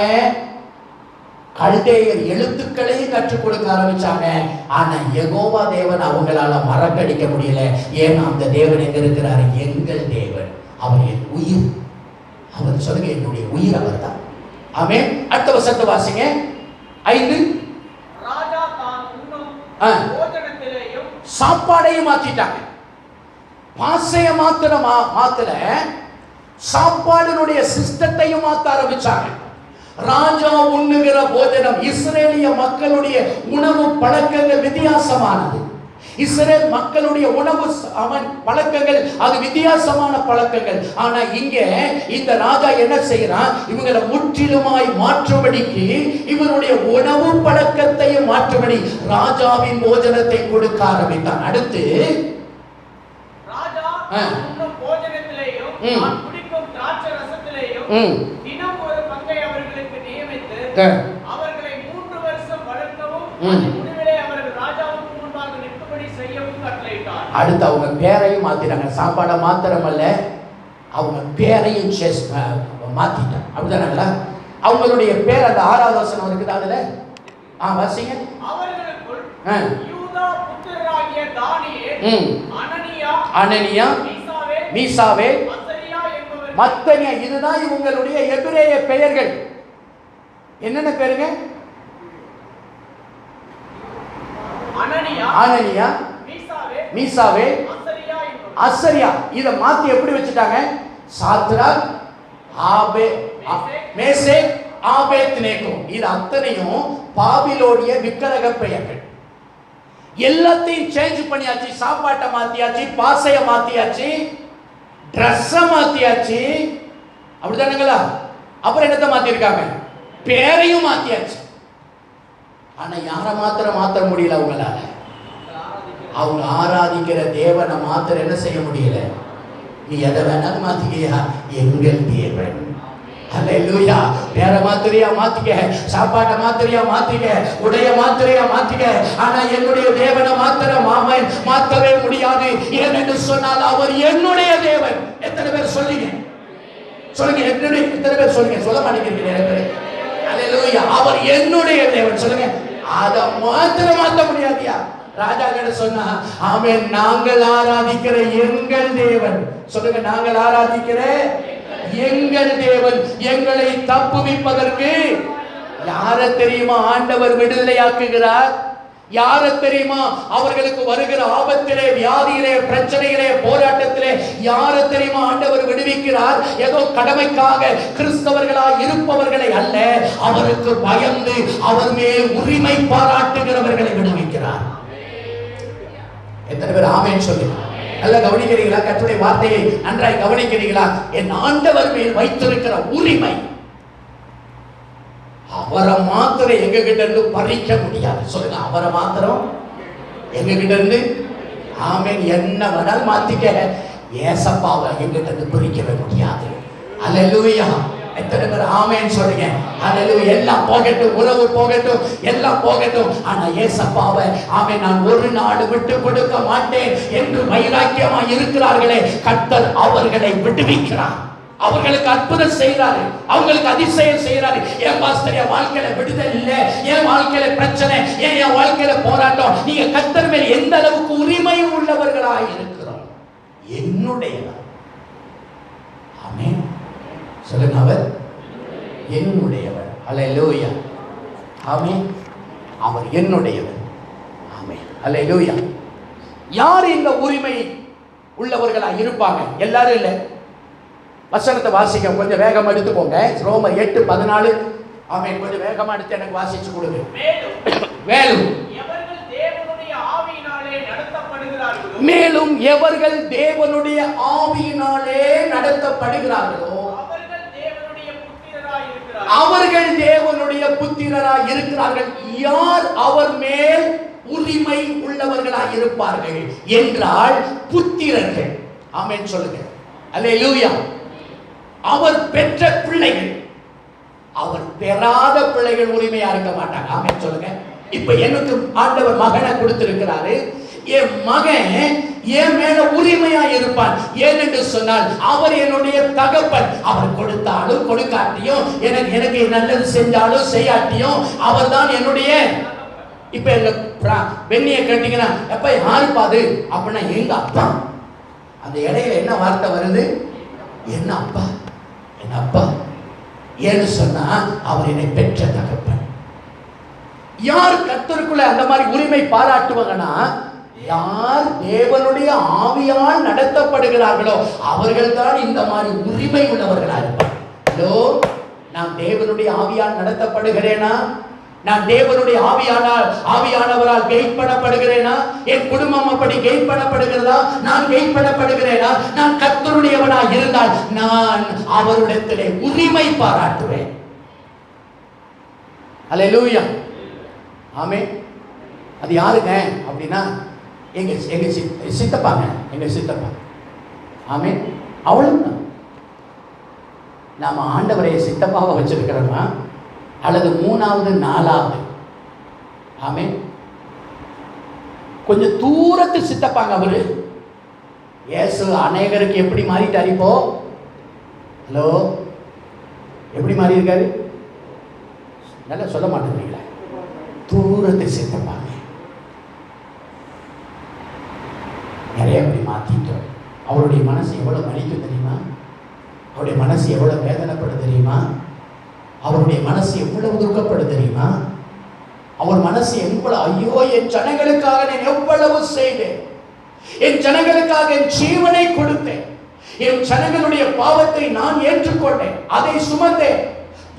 கல்தேயர் எழுத்துக்களையும் கற்றுக் கொடுக்க ஆரம்பிச்சாங்க. ஆனா யெகோவா தேவன் அவங்களால மறக்கடிக்க முடியல. ஏன்னா அந்த தேவன் எங்க இருக்கிறாரு? எங்கள் தேவன். அவர் என் உயிர். அவர் சொல்லுங்க, என்னுடைய உயிர் அவர் தான். ஆமென். அடுத்த வசனத்தை வாசிங்க. 5 ராஜா தான் உண்ணும் போஜனத்திலேயும் சாப்பாடையும் மாத்திட்டாங்க. பாஷையை மாத்தல சாப்பாடுடைய சிஸ்டத்தையும் மாத்த ஆரம்பிச்சாங்க. ராஜா உண்ணுகிற போஜனம், இஸ்ரேலிய மக்களுடைய உணவு பழக்கங்கள் வித்தியாசமானது. இஸ்ரேல் மக்களுடைய உணவு பழக்கங்கள் அது வித்தியாசமான பழக்கங்கள். ஆனா இங்க இந்த ராஜா என்ன செய்யறான்? இவங்களை முற்றிலுமாய் மாற்றும்படிக்கு இவருடைய உணவு பழக்கத்தையும் மாற்றும்படி ராஜாவின் போஜனத்தை கொடுக்க ஆரம்பித்தான். அடுத்து ராஜா உண்ணும் போஜனத்திலேயும் குடிக்கும் திராட்சை ரசத்திலேயும் தினம் ஒரு பங்கை அவர்களுக்கு நியமித்து அவர்களை 3 வருஷம் வளர்க்கவும் முடிவிலே அவர்கள் ராஜாவுக்கு முன்பாக நிற்கும்படி செய்யவும் கட்டளையிட்டார். அடுத்து அவங்க பேரையும் மாத்திட்டாங்க. சாப்பாடை மாத்திரமல்ல, அவங்க பேரையும் மாத்திட்டாங்க. அப்படிதானங்களா? அவங்களுடைய பேர் அந்த 6வது வசனம் இருக்குது. அதுல வாசிங்க. அவர்களுக்குள் யூதா புத்திரராகிய தானியேல், அனனியா, மீசாவேல், மத்தனியா, இதுதான் இவங்களுடைய எபிரேய பெயர்கள். என்னென்ன பேருங்க? அனனியா, மீசாவேல், அசரியா. இத மாத்தி எப்படி வச்சுட்டாங்க? Shadrach, Meshach, Abednego. இது அத்தனையும் பாபிலோனிய விக்கிரக பெயர்கள். எல்லாத்தையும் சேஞ்ச் பண்ணியாச்சு. சாப்பாட்டை மாத்தியாச்சு, பாசையை மாத்தியாச்சு, ட்ரெஸ்ஸை மாத்தியாச்சு. அப்படிதானுங்களா? அப்புறம் என்னத்தை மாத்திருக்காங்க? பேரையும் மாத்தியாச்சு. ஆனா யாரை மாத்திர முடியல அவங்களால. அவங்க ஆராதிக்கிற தேவனை மாத்திர என்ன செய்ய முடியல? நீ எதை வேணாலும் மாத்திக்கையா, எங்கள் தேவன். அல்லேலூயா. பேர மாத்திரையா மாத்திக்க, சாப்பாட்டை மாத்திரையா மாத்திக்க, உடைய மாத்திரையா மாத்திக்க. ஆனா என்னுடைய தேவனை மாத்தவே முடியாது. ஏனென்று சொன்னால் அவர் என்னுடைய தேவன். எத்தனை பேர் சொல்லுங்க? என்னுடைய எத்தனை பேர் சொல்லுங்க? சொல்ல மாட்டேங்கிறீங்க. அல்லேலூயா. அவர் என்னுடைய தேவன் சொல்லுங்க. அதை மாத்த முடியாதியா? ராஜா கிட்ட சொன்னா, ஆமென், நாங்கள் ஆராதிக்கிற எங்கள் தேவன். சொல்லுங்க, நாங்கள் ஆராதிக்கிற எங்கள் தேவன் எங்களை தப்புவிப்பதற்கு யார தெரியுமா ஆண்டவர் விடுதலையாக்குகிறார்? யார தெரியுமா அவர்களுக்கு வருகிற ஆபத்திலே, வியாதியிலே, பிரச்சனையிலே, போராட்டத்திலே யார தெரியுமா ஆண்டவர் விடுவிக்கிறார்? ஏதோ கடமைக்காக கிறிஸ்தவர்களாய் இருப்பவர்களை அல்ல, அவருக்கு பயந்து அவர் மேல் உரிமை பாராட்டுகிறவர்களை விடுவிக்கிறார். எத்தனை பேர் ஆமென் சொல்லுங்க? நல்லா கவனிக்கிறீங்களா? கர்த்தருடைய வார்த்தையை நன்றாய் கவனிக்கிறீங்களா? என் ஆண்டவர் மேல் வைத்திருக்கிற உரிமை அவரை மாத்திரம் எங்க கிட்ட இருந்து பறிக்க முடியாது. சொல்லுங்க, அவரை மாத்திரம் எங்க கிட்ட இருந்து, ஆமென், என்ன வேணாலும் மாத்திக்க, ஏசப்பாவை எங்கிட்ட இருந்து பிரிக்கவே முடியாது. அல்லேலூயா. எத்தனை பேர் ஆமென் சொல்லுங்க? ஹalleluya. எல்லாம் போகட்டும், உறவு போகட்டும், எல்லாம் போகட்டும், ஆனா ஏசப்பாவை ஆமென் நான் ஒரு நாள் விட்டு கொடுக்க மாட்டேன் என்று வைராக்கியமா இருக்கிறார்களே, கர்த்தர் அவர்களை விடுவிக்கிறார். அவர்களுக்கு அற்புதம் செய்யறாரு, அவங்களுக்கு அதிசயம் செய்யறாரு. என் பாஸ்டர் என் வாழ்க்கையில விடுதலை இல்ல, என் வாழ்க்கையில பிரச்சனை, என் வாழ்க்கையில போராட்டம். நீங்க கர்த்தர் மேல் எந்த அளவுக்கு உரிமை உள்ளவர்களாக இருக்கிறோம்? என்னுடையவர். ஆமென் சொல்லுங்க. அவர் என்னுடையவர். அல்லேலூயா. ஆமென். அவர் என்னுடையவர். ஆமென். அல்லேலூயா. யார் இந்த உரிமை உள்ளவர்களா இருப்பாங்க? எல்லாரும் இல்ல. வசனத்தை வாசிக்க கொஞ்சம் வேகமா எடுத்துக்கோங்க. ரோமர் 8:14. ஆமென். கொஞ்சம் வேகமா எடுத்து எனக்கு வாசிச்சு கொடுங்க. மேலும் எவர்கள் தேவனுடைய ஆவியினாலே நடத்தப்படுகிறார்களோ அவர்கள் தேவனுடைய புத்திரராய் இருக்கிறார்கள். யார் அவர் மேல் உரிமை உள்ளவர்களாய் இருப்பார்கள் என்றால் புத்திரர்கள். ஆமென் சொல்லுங்க. அல்லேலூயா. அவர் பெற்ற பிள்ளைகள். அவர் பெறாத பிள்ளைகள் உரிமையா இருக்க மாட்டாங்க. ஆமென் சொல்லுங்க. இப்ப எனக்கு ஆண்டவர் மகனை கொடுத்திருக்கிறாரு. என் மகன் என் மேல உரிமையா இருப்பான். ஏனென்று சொன்னால் அவர் என்னுடைய தகப்பன். அவர் கொடுத்தாலும் கொடுக்காட்டியும், எனக்கு நல்லது செஞ்சாலும் செய்யாட்டியும் அவர் தான் என்னுடைய. இப்ப எங்க பெண்ணியை கேட்டீங்கன்னா எப்ப யாரு பாது அப்படின்னா எங்க அப்பா. அந்த இடையில என்ன வார்த்தை வருது? என்ன அப்பா, என் அப்பா. ஏன்னு சொன்னா அவர் என்னை பெற்ற தகப்பன். யார் கர்த்தருக்குள்ள அந்த மாதிரி உரிமை பாராட்டுவாங்கன்னா, யார் தேவனுடைய ஆவியால் நடத்தப்படுகிறார்களோ அவர்கள் தான் இந்த மாதிரி உரிமை உள்ளவர்களாக இருப்பார். ஹலோ, நான் தேவனுடைய ஆவியால் நடத்தப்படுகிறேனா? நான் தேவனுடைய ஆவியானவரால் கைட் பண்ணப்படுகிறேனா? என் குடும்பம் அப்படி கைட் பண்ணப்படுகிறதா? நான் கைட் பண்ணப்படுகிறேனா? நான் கர்த்தருடையவனா இருந்தால் நான் அவரிடத்திலே உரிமை பாராட்டுவேன். அல்லேலூயா. ஆமென். அது யாருங்க அப்படின்னா எங்க சித்தப்பாங்க. எங்க சித்தப்பா. ஆமென். அவ்வளவுதான். நாம ஆண்டவரை சித்தப்பாவை வச்சிருக்கிறோமா அல்லது மூணாவது நாலாவது? ஆமென். கொஞ்சம் தூரத்து சித்தப்பாங்க அவரு. இயேசு அநேகருக்கு எப்படி மாறிட்டாரு இப்போ? ஹலோ, எப்படி மாறி இருக்காரு? நல்லா சொல்ல மாட்டேங்கிறீங்களா? தூரத்து சித்தப்பாங்க. நிறைய அப்படி மாத்திட்டோம். அவருடைய மனசு எவ்வளவு வலிக்கும் தெரியுமா? அவருடைய மனசு எவ்வளவு வேதனைப்படும் தெரியுமா? அவருடைய மனசு எவ்வளவு துக்கப்படும் தெரியுமா? அவர் மனசு எவ்வளவு, ஐயோ என் ஜனங்களுக்காக நான் எவ்வளவு செய்தேன், என் ஜனங்களுக்காக என் ஜீவனை கொடுத்தேன், என் ஜனங்களுடைய பாவத்தை நான் ஏற்றுக்கொண்டேன், அதை சுமந்தேன்,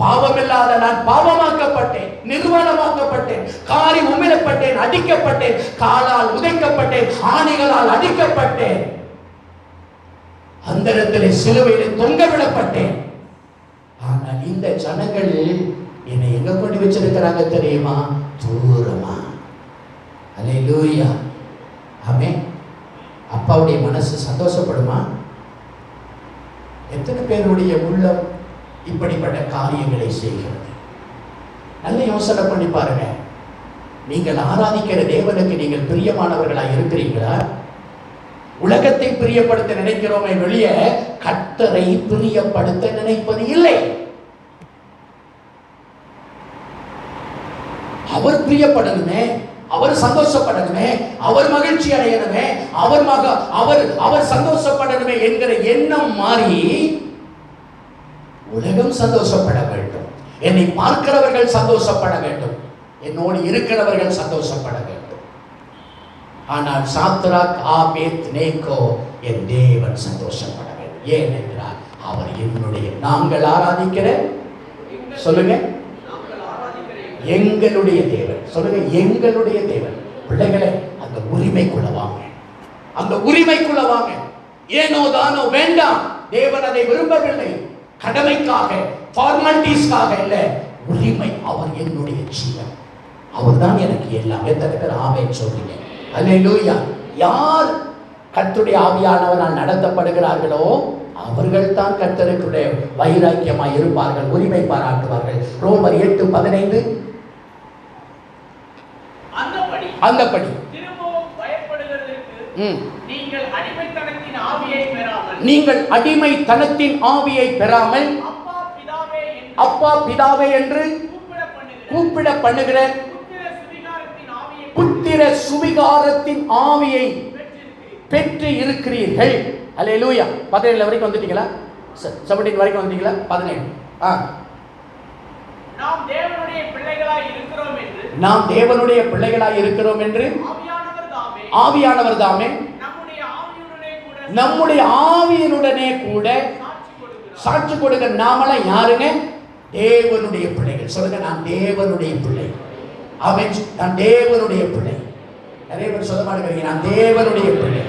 பாவமில்லாத நான் பாவமாக்கப்பட்டேன், நிர்வாணமாக்கப்பட்டேன், காரி உமிழப்பட்டேன், அடிக்கப்பட்டேன், காலால் உதைக்கப்பட்டேன், ஆணிகளால் அடிக்கப்பட்டேன், அந்தரத்திலே சிலுவையில் தொங்க விடப்பட்டேன். ஆனால் இந்த ஜனங்கள் என்னை எங்க கொண்டு வச்சிருக்கிறாங்க தெரியுமா? தூரமா. அல்லேலூயா. ஆமென். அப்பாவுடைய மனசு சந்தோஷப்படுமா? எத்தனை பேருடைய உள்ளம் இப்படிப்பட்ட காரியங்களை செய்கிறது? நல்ல யோசனை பண்ணி பாருங்க. நீங்கள் ஆராதிக்கிற தேவனுக்கு நீங்கள் பிரியமானவர்களாக இருக்கிறீங்களா? உலகத்தை பிரியப்படுத்த நினைக்கிறோமே வெளிய கர்த்தரை பிரியப்படுத்த நினைப்பது இல்லை. அவர் பிரியப்படணுமே, அவர் சந்தோஷப்படணுமே, அவர் மகிழ்ச்சி அடையணுமே, அவர் சந்தோஷப்படணுமே என்கிற எண்ணம் மாறி உலகம் சந்தோஷப்பட வேண்டும், என்னை பார்க்கிறவர்கள் சந்தோஷப்பட வேண்டும், என்னோடு இருக்கிறவர்கள் சந்தோஷப்பட வேண்டும். ஆனால் சாத்ராக் ஆபேத் நேகோ என் தேவன் சந்தோஷப்பட வேண்டும். ஏன் என்றால் அவர் என்னுடைய, நாங்கள் ஆராதிக்கிற, சொல்லுங்க, எங்களுடைய தேவன். சொல்லுங்க, எங்களுடைய தேவன். பிள்ளைகளை அந்த உரிமைக்குள்ள வாங்க, அந்த உரிமைக்குள்ள வாங்க. ஏனோ தானோ வேண்டாம். தேவன் அதை விரும்பவில்லை. கடமைக்காக, ஃபார்மாலிட்டிஸ்க்காக இல்ல, உரிமை. அவர் என்னுடைய ஜீவன், அவர் தான் எனக்கு எல்லாம். எத்தனை பேர் ஆமென் சொல்றீங்க? அல்லேலூயா. யார் கர்த்தருடைய ஆவியானவரால் நடத்தப்படுகிறார்களோ அவர்கள் தான் கர்த்தருக்குள்ளே வைராக்கியமாய் இருப்பார்கள், உரிமை பாராட்டுவார்கள். ரோமர் 8:15. அந்தபடி திரும்பவும் பயப்படுகிறதற்கு நீங்கள் அடிமைத்தனத்தின் ஆவியை பெறாமல் அப்பா பிதாவே என்று கூப்பிட பண்ணுகிற புத்திர சுவிகாரத்தின் ஆவியை பெற்று இருக்கிறீர்கள். அல்லேலூயா. 17 வரைக்கும் வந்துட்டீங்களா? 17 வரைக்கும் வந்துட்டீங்களா? 17. நாம் தேவனுடைய பிள்ளைகளாய் இருக்கிறோம் என்று ஆவியானவர் தாமே நம்முடைய ஆவியினுடனே கூட சாட்சி கொடுக்க. நாமெல்லாம் யாருங்க? தேவனுடைய பிள்ளைகள். சொல்லுங்க, நான் தேவனுடைய பிள்ளை. ஆமென். நான் தேவனுடைய பிள்ளை. நிறைய பேர் சொல்ல மாட்டேங்கிறீங்க, நான் தேவனுடைய பிள்ளை.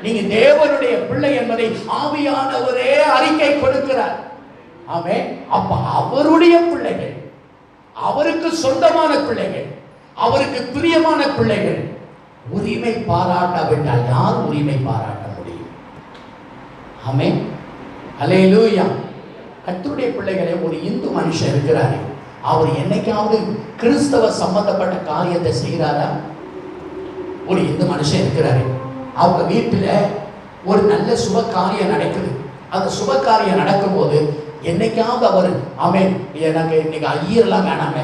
நீங்க தேவனுடைய பிள்ளை என்பதை ஆவியானவரே அறிக்கை கொடுக்கிறார். ஆமென். அப்ப அவருடைய பிள்ளைகள், அவருக்கு சொந்தமான பிள்ளைகள், அவருக்கு பிரியமான பிள்ளைகள் உரிமை பாராட்டாவிட்டால் யார் உரிமை பாராட்ட முடியும்? ஆமென். அல்லேலூயா. கர்த்தருடைய பிள்ளைகளே, ஒரு இந்து மனுஷன் இருக்கிறாரு, அவர் என்னைக்காவது கிறிஸ்தவ சம்பந்தப்பட்ட காரியத்தை செய்கிறாரா? ஒரு இந்து மனுஷன் இருக்கிறாரு, அவங்க வீட்டில் ஒரு நல்ல சுப காரியம் நடக்குது. அந்த சுப காரியம் நடக்கும்போது என்னைக்காவது அவர் ஆமென், எனக்கு இன்னைக்கு ஐயரெல்லாம் வேணாங்க,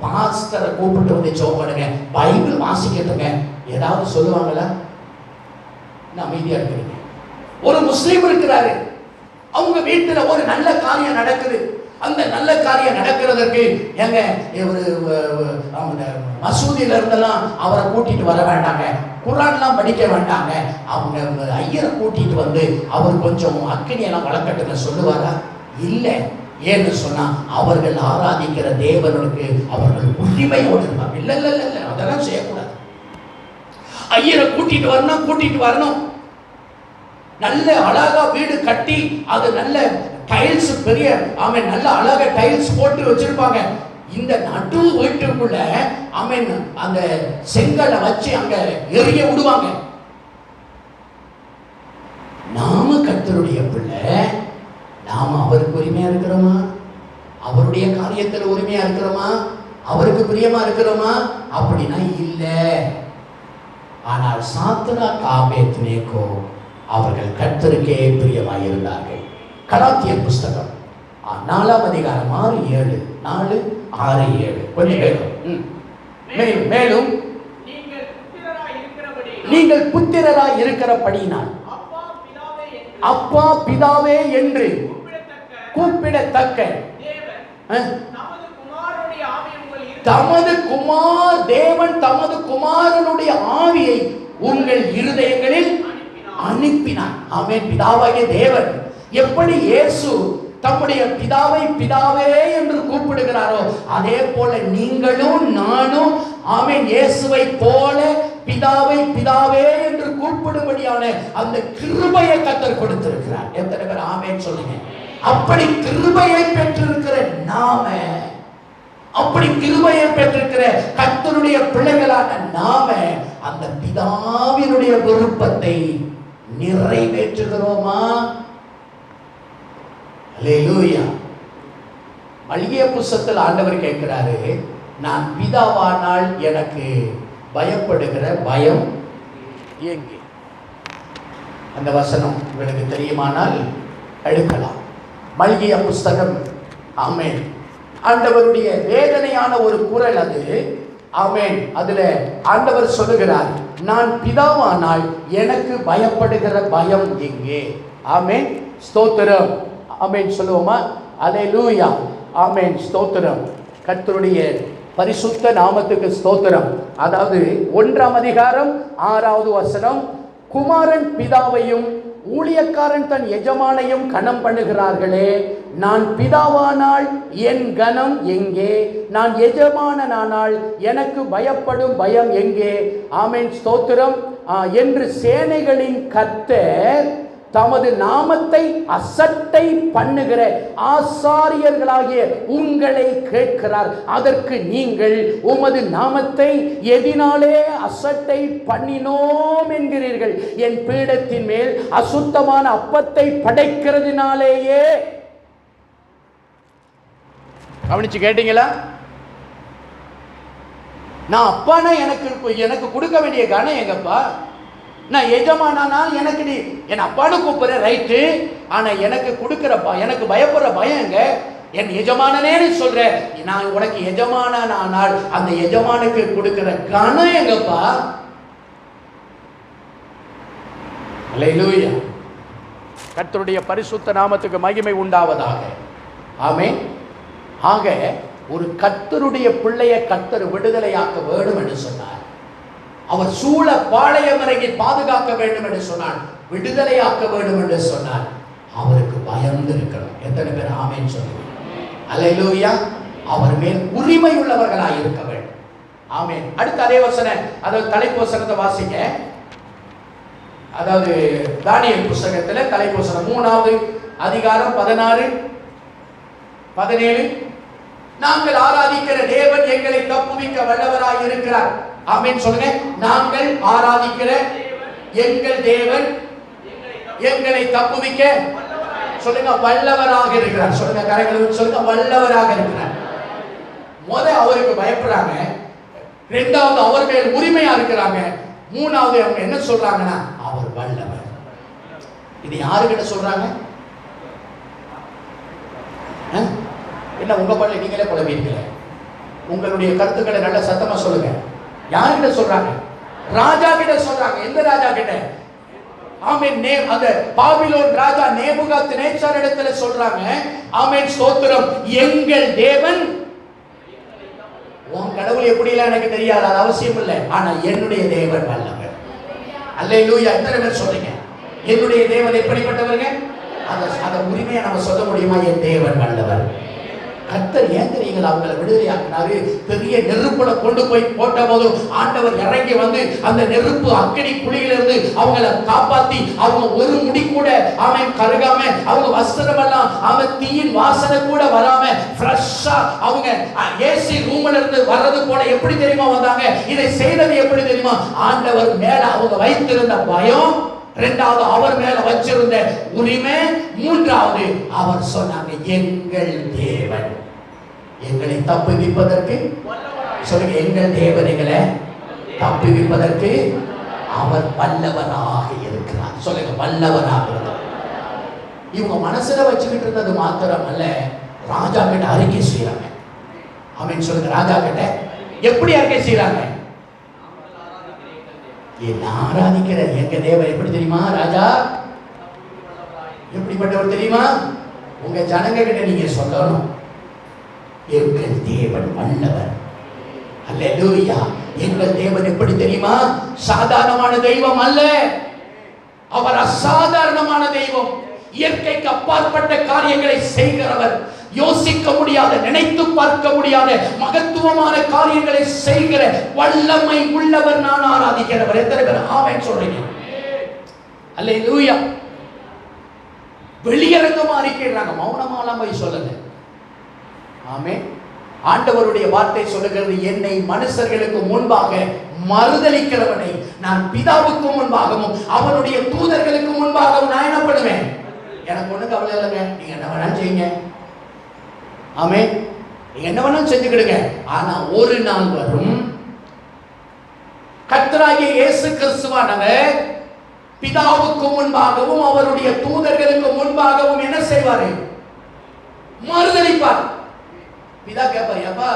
பாஸ்டரை கூப்பிட்டு வந்து ஜெபம் பண்ணுங்க, பைபிள் வாசிக்கட்டுங்க, ஏதாவது சொல்லுவாங்களா? அமைதியா இருக்கிறீங்க. ஒரு முஸ்லீம் இருக்கிறாரு, அவங்க வீட்டுல ஒரு நல்ல காரியம் நடக்குது. அந்த நல்ல காரியம் நடக்கிறதற்கு எங்க மசூதியில இருந்தெல்லாம் அவரை கூட்டிட்டு வர வேண்டாங்க, குர்ஆன்லாம் படிக்க வேண்டாங்க, அவங்க ஐயரை கூட்டிட்டு வந்து அவர் கொஞ்சம் அக்கினியெல்லாம் வளர்க்கட்டுங்க சொல்லுவாரா? இல்லை. ஏன்னு சொன்னா அவர்கள் ஆராதிக்கிற தேவனுக்கு அவர்கள் உரிமையோடு இருப்பாங்க. இல்ல இல்ல இல்ல இல்ல, அதெல்லாம் செய்யக்கூடாது. ஐயரை கூட்டிட்டு வரணும். நல்ல அழகா வீடு கட்டி அது நல்ல டைல்ஸ், பெரிய ஆமென், நல்ல அழகா டைல்ஸ் போட்டு வச்சிருப்பாங்க. இந்த நடு வீட்டுக்குள்ள ஆமென் அந்த செங்கலை வச்சு அங்க எரிய விடுவாங்க. நாம கர்த்தருடைய பிள்ளை, நாம அவருக்கு உரிமையா இருக்கிறோமா? அவருடைய காரியத்தில் உரிமையா இருக்கிறோமா? அவருக்கு பிரியமா இருக்கிறோமா? அப்படின்னா இல்ல. ஆனால் சாத்ராக் ஆபேத்நேகோ அவர்கள் கர்த்தருக்கே பிரியமாய் இருந்தார்கள். கலாத்தியர் புஸ்தகம் 4 அதிகாரம் 6:7 கொஞ்சம் வேகம். மேலும் நீங்கள் புத்திரராய் இருக்கிறபடியினால் அப்பா பிதாவே என்று கூப்பிடத்தக்க தேவன் தமது குமாரனுடைய ஆவியை உங்கள் இருதயங்களில் அனுப்பினார். ஆமென். பிதாவாகிய தேவன் எப்படி இயேசு தம்முடைய பிதாவை பிதாவே என்று கூப்பிடுகிறாரோ, அதே போல நீங்களும் நானும் ஆமென் இயேசுவை போல பிதாவை பிதாவே என்று கூப்பிடும்படியான அந்த கிருபையை கர்த்தர் கொடுத்திருக்கிறார். எத்தனை பேர் ஆமென் சொல்லுங்க? அப்படி கிருபையை பெற்றிருக்கிற நாம, அப்படி கிருபையை பெற்றிருக்கிற கர்த்தருடைய பிள்ளைகளான நாம அந்த பிதாவினுடைய விருப்பத்தை நிறைவேற்றுகிறோமா? அல்லேலூயா. மல்கியா புஸ்தகத்தில் ஆண்டவர் கேட்கிறாரு, நான் பிதாவானால் எனக்கு பயப்படுகிற பயம் எங்கே? அந்த வசனம் உங்களுக்கு தெரியுமானால் எடுக்கலாம். மல்கியா புஸ்தகம். ஆமென். ஆண்டவருடைய வேதனையான ஒரு குரல் அது. ஆமென். அதுல ஆண்டவர் சொல்லுகிறார், நான் பிதாவானால் எனக்கு பயப்படுகிற பயம் எங்கே? ஆமென். ஸ்தோத்திரம். ஆமென் சொல்லுவோமா? அல்லேலூயா. ஆமென். ஸ்தோத்திரம். கர்த்தருடைய பரிசுத்த நாமத்துக்கு ஸ்தோத்திரம். அதாவது 1 அதிகாரம் 6வது வசனம், குமாரன் பிதாவையும் ஊழியக்காரன் தன் எஜமானையும் கனம் பண்ணுகிறார்களே, நான் பிதாவானால் என் கனம் எங்கே? நான் எஜமானனானால் எனக்கு பயப்படும் பயம் எங்கே? ஆமென். ஸ்தோத்திரம். என்று சேனைகளின் கர்த்தர் தமது நாமத்தை அசட்டை பண்ணுகிற ஆசாரியர்களாகிய உங்களை கேட்கிறார். அதற்கு நீங்கள் உமது நாமத்தை எதினாலே அசட்டை பண்ணினோம் என்கிறீர்கள். என் பீடத்தின் மேல் அசுத்தமான அப்பத்தை படைக்கிறதுனாலேயே. கவனிச்சு கேட்டீங்களா? நான் அப்பானா எனக்கு கொடுக்க வேண்டிய கணம் எங்கப்பா? நான் எஜமானால் எனக்கு நீ என் அப்பான்னு கூப்பிடுற ரைட்டு, ஆனா எனக்கு கொடுக்குறப்பா எனக்கு பயப்படுற பயம் எங்க? என் எஜமானனே சொல்ற, நான் உனக்கு எஜமானன் ஆனால் அந்த எஜமானுக்கு கொடுக்கிற கணம் எங்கப்பா? அல்லேலூயா. கர்த்தருடைய பரிசுத்த நாமத்துக்கு மகிமை உண்டாவதாக. ஆமென். ஆக ஒரு கர்த்தருடைய பிள்ளையை கர்த்தர் விடுதலையாக்க வேண்டும் என்று சொன்னார். அவர் சூழ பாளையம் இறங்கி பாதுகாக்க வேண்டும் என்று சொன்னார். விடுதலையாக்க வேண்டும் என்று சொன்னார். அவருக்கு பயந்து இருக்கணும். எத்தனை பேர் ஆமென் சொல்லுங்க? அல்லேலூயா. அவர் மேல் உரிமை உள்ளவர்களாய் இருக்க வேண்டும். ஆமென். அடுத்த அதே வசனம், அதாவது தலைப்பு வசனத்தை வாசிங்க. அதாவது தானியேல் புத்தகத்தில் தலைப்பு வசனம் 3வது அதிகாரம் 16 17. நாங்கள் ஆராதிக்கிற தேவன் எங்களை தப்புவிக்க வல்லவராய் இருக்கிறார். ஆமென் சொல்லுங்க. நாங்கள் ஆராதிக்கிற எங்கள் தேவன் எங்களை தப்புவிக்க சொல்லுங்க வல்லவராக இருக்கிறார். சொல்லுங்க கரைகளும் சொல்லுங்க வல்லவராக இருக்கிறார். அவருக்கு பயப்படுறாங்க, இரண்டாவது அவர் மேல் உரிமையா இருக்கிறாங்க, மூணாவது அவங்க என்ன சொல்றாங்கன்னா அவர் வல்லவர். இது யாருக்கிட்ட சொல்றாங்க? என்ன உங்க பள்ளியில் நீங்களே குழம்பீங்களே? உங்களுடைய கருத்துக்களை நல்ல சத்தமா சொல்லுங்க. யார்கிட்ட சொல்றாங்க? ராஜா கிட்ட சொல்றாங்க. எந்த ராஜா கிட்ட? ஆமென். அந்த பாபிலோன் ராஜா நேபுகாத்நேச்சார் இடத்துல சொல்றாங்க. ஆமென் ஸ்தோத்திரம். எங்கள் தேவன், உன் கடவுள் எப்படிலாம் எனக்கு தெரியாது, அது அவசியம் இல்லை, ஆனா என்னுடைய தேவன் வல்லவர். அல்லேலூயா. எத்தனை பேர் சொல்றீங்க என்னுடைய தேவன் எப்படிப்பட்டவருங்க? அந்த உரிமையை நம்ம சொல்ல முடியுமா? என் தேவன் வல்லவர். கர்த்தர் ஏன் தெரியுங்களா அவங்களை விடுதலையாக்கினாரு? பெரிய நெருப்புல கொண்டு போய் போட்ட போது ஆண்டவர் இறங்கி வந்து அந்த நெருப்பு அக்கினி குழியிலிருந்து அவங்களை காப்பாத்தி, அவங்க ஒரு முடி கூட அவன் கருகாம, அவங்க வஸ்திரம் எல்லாம் அவன் தீயின் வாசனை கூட வராம ஃப்ரெஷ்ஷா அவங்க ஏசி ரூம்ல இருந்து வர்றது போல எப்படி தெரியுமா வந்தாங்க? இதை செய்தது எப்படி தெரியுமா? ஆண்டவர் மேல அவங்க வைத்திருந்த பயம், இரண்டாவது அவர் மேல வச்சிருந்த உரிமை, மூன்றாவது அவர் சொன்னாங்க எங்கள் தேவன் எங்களை தப்புவிப்பதற்கு. சொல்லுங்க, எங்கள் தேவன் எங்களை தப்புவிப்பதற்கு அவர் வல்லவராக இருக்கிறார். சொல்லுங்க, வல்லவராக இருக்கிறார். இவங்க மனசுல வச்சுக்கிட்டு இருந்தது மாத்திரம் அல்ல, ராஜா கிட்ட அறிக்கை செய்யறாங்க. ஆமென் சொல்லுங்க. ராஜா கிட்ட எப்படி அறிக்கை செய்யறாங்க? ஆராதிக்கிற எங்க தேவன் எப்படி தெரியுமா? ராஜா எப்படிப்பட்டவர் தெரியுமா? உங்க ஜனங்க கிட்ட நீங்க சொல்லணும், எங்கள் தேவன் வல்லவர். அல்லேலூயா. எங்கள் தேவன் எப்படி தெரியுமா? சாதாரணமான தெய்வம் அல்ல, அவர் அசாதாரணமான தெய்வம். இயற்கைக்கு அப்பாற்பட்ட காரியங்களை செய்கிறவர். யோசிக்க முடியாத, நினைத்து பார்க்க முடியாத மகத்துவமான காரியங்களை செய்கிற வல்லமை உள்ளவர் நான் ஆராதிக்கிறவர். எத்தனை பேர் ஆமென் சொல்றீங்க? அல்லேலூயா. வெளியரங்கமா அறிக்கைறாங்க, மௌனமாலாம் போய் சொல்லுங்க. ஆமென். ஆண்டவருடைய வார்த்தை சொல்லுகிறது, என்னை மனுஷர்களுக்கு முன்பாக மறுதலிக்கிறவனை நான் பிதாவுக்கு முன்பாகவும் அவனுடைய தூதர்களுக்கு முன்பாகவும் நான் என்ன பண்ணுவேன்? எனக்கு ஒண்ணு கவலை இல்லைங்க, நீங்க என்ன வேணாலும் செய்யுங்க. ஆமென். நீங்க என்ன வேணாலும் செஞ்சுக்கிடுங்க. ஆனா ஒரு நாள் வரும், கர்த்தராகிய இயேசு கிறிஸ்துவானவர் பிதாவுக்கு முன்பாகவும் அவருடைய தூதர்களுக்கு முன்பாகவும் என்ன செய்வாரு? மறுதலிப்பார். பிதா கேட்பார், ஏப்பா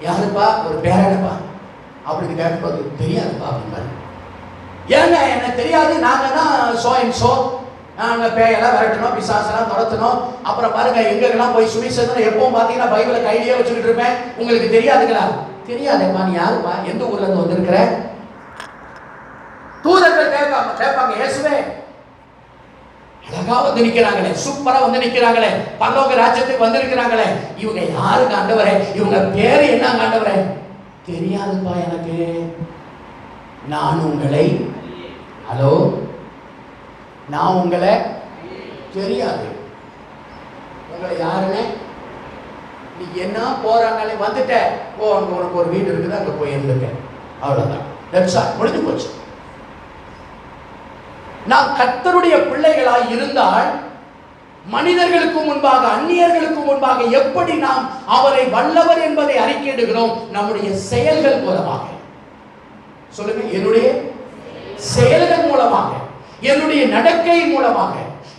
யாருப்பா? ஒரு பேரனப்பா. அப்படின்னு கேட்கும்போது தெரியாதுப்பா அப்படின்பாரு. ஏங்க என்ன தெரியாது, நாங்க தான் சோ அண்ட் சோ, நாங்க பேயெல்லாம் விரட்டணும், பிசாசெல்லாம் துரத்தணும், அப்புறம் பாருங்க எங்கெல்லாம் போய் சுவிசேஷம் எப்பவும் பார்த்தீங்கன்னா பைபிளை கையிலேயே வச்சுக்கிட்டு இருப்பேன், உங்களுக்கு தெரியாதுங்களா? தெரியாதேப்பா. நீ யாருப்பா? எந்த ஊர்ல இருந்து வந்திருக்கிற? தூதர்கள் கேட்பாங்க, இயேசுவே அழகா வந்து நிக்கிறாங்களே, சூப்பரா வந்து நிக்கிறாங்களே, பரலோக ராஜ்யத்துக்கு வந்திருக்கிறாங்களே, இவங்க யாருங்க ஆண்டவரே? இவங்க பேரு என்னங்க ஆண்டவரே? தெரியாதுப்பா எனக்கு. நான் உங்களை, ஹலோ, நான் உங்களை தெரியாது. உங்களை யாருன்னு நீ என்ன போறாங்களே வந்துட்ட, ஓ அங்க உனக்கு ஒரு வீடு இருக்குது, அங்க போய் இருந்துக்க, அவ்வளவுதான். தட்ஸ் ஆல், முடிஞ்சு போச்சு. நாம் கர்த்தருடைய பிள்ளைகளாய் இருந்தால் மனிதர்களுக்கு முன்பாக, அந்நியர்களுக்கு முன்பாக எப்படி நாம் அவரை வல்லவர் என்பதை அறிக்கையிடுகிறோம்? நம்முடைய செயல்கள் மூலமாக. சொல்லுங்க, என்னுடைய செயல்கள் மூலமாக, என்னுடைய நடக்கையின் மூலமாக,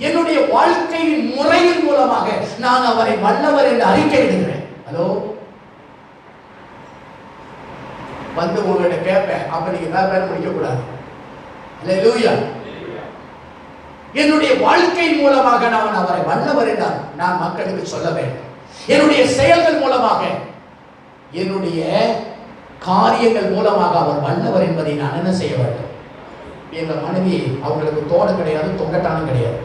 என்னுடைய வாழ்க்கையின் முறையின் மூலமாக நான் அவரை வல்லவர் என்று அறிக்கையிடுகிறேன். ஹலோ, வந்து உங்கள்கிட்ட கேட்பேன், அப்ப நீங்க வேற முடிக்க கூடாது. அல்லேலூயா. என்னுடைய வாழ்க்கை மூலமாக நான் அவரை வல்லவர் என்றால் நான் மக்களுக்கு சொல்ல வேண்டும். என்னுடைய செயல்கள் மூலமாக, என்னுடைய காரியங்கள் மூலமாக அவர் வல்லவர் என்பதை நான் என்ன செய்ய வேண்டும்? எங்க மனைவி, அவங்களுக்கு தோடு கிடையாது, தொங்கட்டானும் கிடையாது.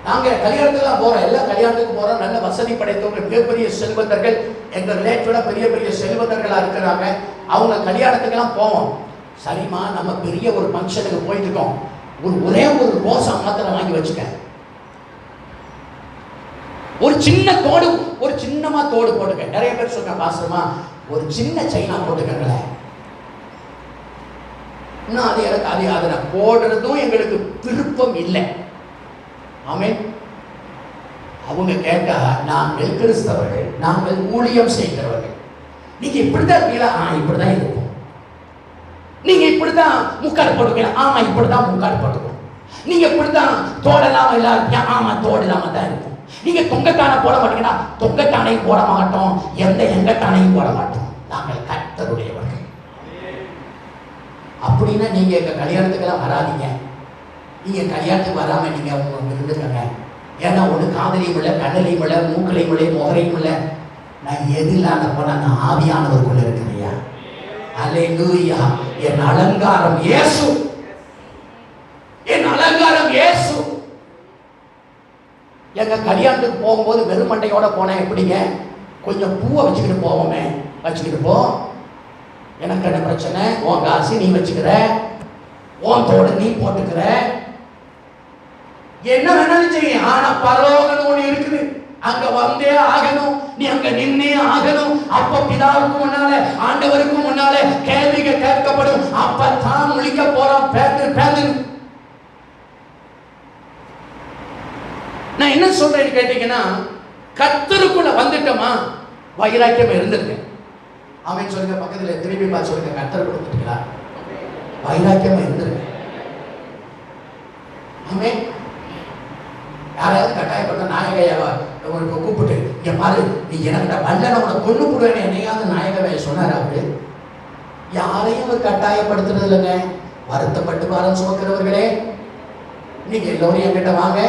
நாங்க கல்யாணத்துக்கு போறோம், எல்லா கல்யாணத்துக்கு போறோம், நல்ல வசதி படைத்தவங்க, மிகப்பெரிய செல்வந்தர்கள், எங்க ரிலேட்டிவோட பெரிய பெரிய செல்வந்தர்களா இருக்கிறாங்க. அவங்க கல்யாணத்துக்கெல்லாம் போவோம். சரிம்மா, நம்ம பெரிய ஒரு ஃபங்க்ஷனுக்கு போயிட்டு இருக்கோம், ஒரே ஒரு ரோசா மாத்திரம் வாங்கி வச்சுக்க, ஒரு சின்ன தோடு, ஒரு சின்னமா தோடு போட்டுக்க. நிறைய பேர் சொன்ன பாசமா ஒரு சின்ன சைனா போட்டுக்கங்களேன். இன்னும் அது எனக்கு அதை போடுறதும் எங்களுக்கு விருப்பம் இல்லை. ஆமென். அவங்க கேட்டா, நாங்கள் கிறிஸ்தவர்கள், நாங்கள் ஊழியம் செய்கிறவர்கள், நீங்க இப்படிதான் இருப்பீங்களா? இப்படிதான் இருப்போம். நீங்க இப்படிதான் முக்காடு போட்டுக்கலாம்? ஆமா, இப்படிதான் முக்காடு போட்டுக்கணும். நீங்க இப்படிதான் தோடலாம இல்ல? ஆமா, தோடலாம தான் இருக்கும். நீங்க தொங்கட்டானை போட மாட்டீங்கன்னா தொங்கட்டானையும் போட மாட்டோம், எங்கட்டானையும் போட மாட்டோம். நாங்கள் கர்த்தருடையவர்கள். அப்படின்னா நீங்க எங்க கல்யாணத்துக்கெல்லாம் வராதீங்க. நீங்க கல்யாணத்துக்கு வராம நீங்க அவங்க இருந்துக்கங்க. ஏன்னா ஒண்ணு காதலியும் இல்லை, கண்ணலையும் இல்லை, மூக்கலையும் இல்லை, முகரையும் இல்லை. நான் எது இல்லாத போனா நான் ஆவியானவருக்குள்ள இருக்கிறையா? அல்லேலூயா. என் அலங்காரம் இயேசு, என் அலங்காரம் இயேசு. எங்க கல்யாணத்துக்கு போகும்போது வெறும் மண்டையோட போனா எப்படிங்க? கொஞ்சம் பூவை வச்சுக்கிட்டு போவோமே. வச்சுக்கிட்டு போ, எனக்கு என்ன பிரச்சனை? உன் காசு நீ வச்சுக்கிற, உன் தோடு நீ போட்டுக்கிற, என்ன வேணாலும் செய்ய. ஆனா பரலோகம்னு ஒண்ணு இருக்குது, அங்க வந்தே ஆகணும், நீ அங்க நின்னே ஆகணும். அப்ப பிதாவுக்கு முன்னால, ஆண்டவருக்கு முன்னால கேள்விகள் கேட்கப்படும். அப்பதான் முழிக்க போறோம். பேந்து நான் என்ன சொல்றேன்னு கேட்டீங்கன்னா, கர்த்தருக்குள்ள வந்துட்டோமா, வைராக்கியம் இருந்திருக்கு. அவன் சொல்லுங்க, பக்கத்துல திரும்பி பார்த்து சொல்லுங்க, கர்த்தர் கொடுத்துட்டீங்களா? வைராக்கியமா இருந்திருக்கு. ஆமென். யாராவது கட்டாயப்பட்ட நாயகையாவா கூப்பிட்டு, இங்க பாரு, நீ எனக்கு வல்லன உன கொண்டு போடுவேன் என்னையாவது நாயகவே சொன்னார் அவரு? யாரையும் அவர் கட்டாயப்படுத்துறது இல்லைங்க. வருத்தப்பட்டு வாரம் சுமக்கிறவர்களே, நீங்க எல்லோரும் என்கிட்ட வாங்க,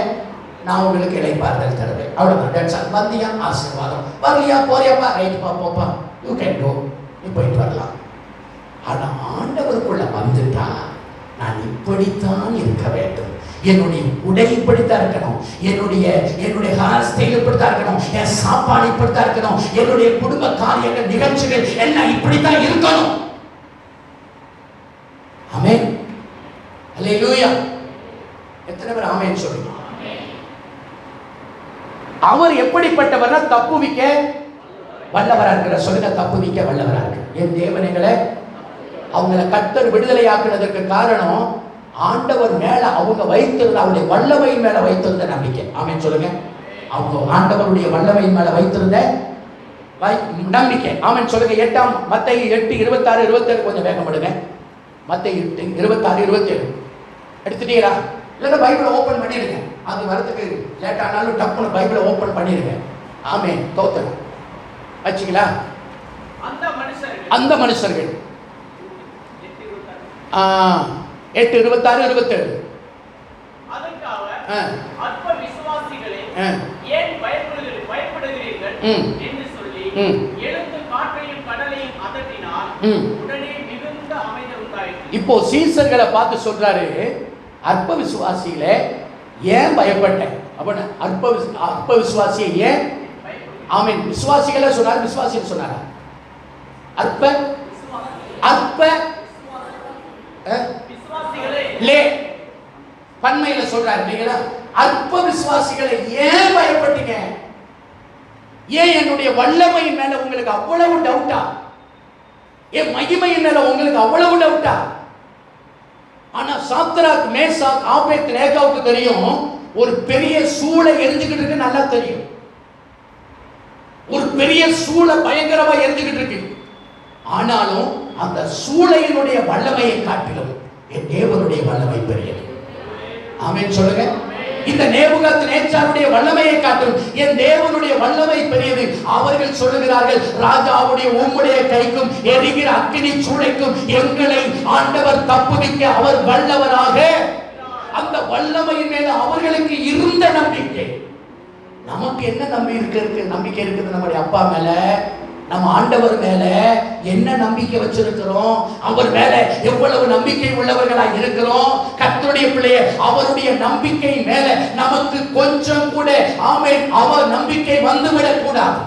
நான் உங்களுக்கு இளைப்பாறுதல் தருவேன். அவ்வளவுதான். வந்தியா ஆசீர்வாதம், வரலையா போறியாப்பா, ரைட் போப்பா, யூ கேன் கோ, நீ போயிட்டு வரலாம். ஆனா ஆண்டவருக்குள்ள வந்துட்டா நான் இப்படித்தான் இருக்க வேண்டும். என்னுடைய உடை இப்படித்தான் இருக்கணும், என்னுடைய ஹேர் ஸ்டைல் இப்படித்தான் இருக்கணும், என் சாப்பாடு இப்படித்தான் இருக்கணும், என்னுடைய குடும்ப காரியங்கள் நிகழ்ச்சிகள் எல்லாம் இப்படித்தான் இருக்கணும். ஆமென். அல்லேலூயா. எத்தனை பேர் ஆமென் சொல்லுங்க? அவர் எப்படிப்பட்டவர்னா தப்புவிக்க வல்லவரா இருக்கிற. சொல்லுங்க, தப்புவிக்க வல்லவரா இருக்கு. என் தேவனைகளை அவங்களை கர்த்தர் விடுதலை ஆக்குனதற்கு காரணம் ஆண்டவர் மேல அவங்க வைத்திருந்த, அவருடைய வல்லமையின் மேல வைத்திருந்த நம்பிக்கை. ஆமென் சொல்லுங்க. அவங்க ஆண்டவருடைய வல்லமையின் மேல வைத்திருந்த நம்பிக்கை. ஆமென் சொல்லுங்க. மத்தேயு 8:26-27 கொஞ்சம் வேகம் எடுங்க. மத்தேயு 8:26-27 எடுத்துட்டீங்களா? இல்லைன்னா பைபிளை ஓப்பன் பண்ணிடுங்க. அது வரதுக்கு லேட் ஆனாலும் டப்புன்னு பைபிளை ஓப்பன் பண்ணிடுங்க. ஆமென். தோத்தரும் வச்சுங்களா? அந்த மனுஷர்கள் 8:26-27 இப்போ சீசர்களை பார்த்து சொல்றாரு, அற்ப விசுவாசிகளே ஏன் பயப்பட்டேன்? அப்படின்னா அற்ப விசுவாசியை ஏன்? ஆமென். விசுவாசிகளே சொன்னார், விசுவாசிகள் சொன்னாரா? அற்ப பன்மையில சொல்றாரு இல்லைங்களா? அற்ப விசுவாசிகளை ஏன் பயப்பட்டீங்க? ஏன் என்னுடைய வல்லமையின் மேல உங்களுக்கு அவ்வளவு டவுட்டா? என் மகிமையின் மேல உங்களுக்கு அவ்வளவு டவுட்டா? ஆனா சாத்ராக், மேசாக், ஆபேத்நேகோவுக்கு தெரியும், ஒரு பெரிய சூளை எரிஞ்சுக்கிட்டு இருக்கு, நல்லா தெரியும். ஒரு பெரிய சூளை பயங்கரமா எரிஞ்சுக்கிட்டு இருக்கு. ஆனாலும் அந்த சூளையினுடைய வல்லமையை காட்டிலும் என் தேவனுடைய வல்லமை பெரியது. ஆமென் சொல்லுங்க. இந்த நேபுகாத்நேச்சாருடைய வல்லமையை காட்டும் என் தேவனுடைய வல்லமை பெரியது. அவர்கள் சொல்லுகிறார்கள், ராஜாவுடைய உம்முடைய கைக்கும் எரிகிற அக்கினி சூளைக்கும் எங்களை ஆண்டவர் தப்புவிக்க அவர் வல்லவராக. அந்த வல்லமையின் மேல அவர்களுக்கு இருந்த நம்பிக்கை. நமக்கு என்ன நம்பிக்கை இருக்குது? நம்முடைய அப்பா மேல, நம்ம ஆண்டவர் மேல என்ன நம்பிக்கை வச்சிருக்கிறோம்? அவர் மேல எவ்வளவு நம்பிக்கை உள்ளவர்களா இருக்கிறோம்? கர்த்தருடைய பிள்ளையே, அவருடைய நம்பிக்கை மேல நமக்கு கொஞ்சம் கூட ஆமென் அவர் நம்பிக்கை வந்துவிடக் கூடாது.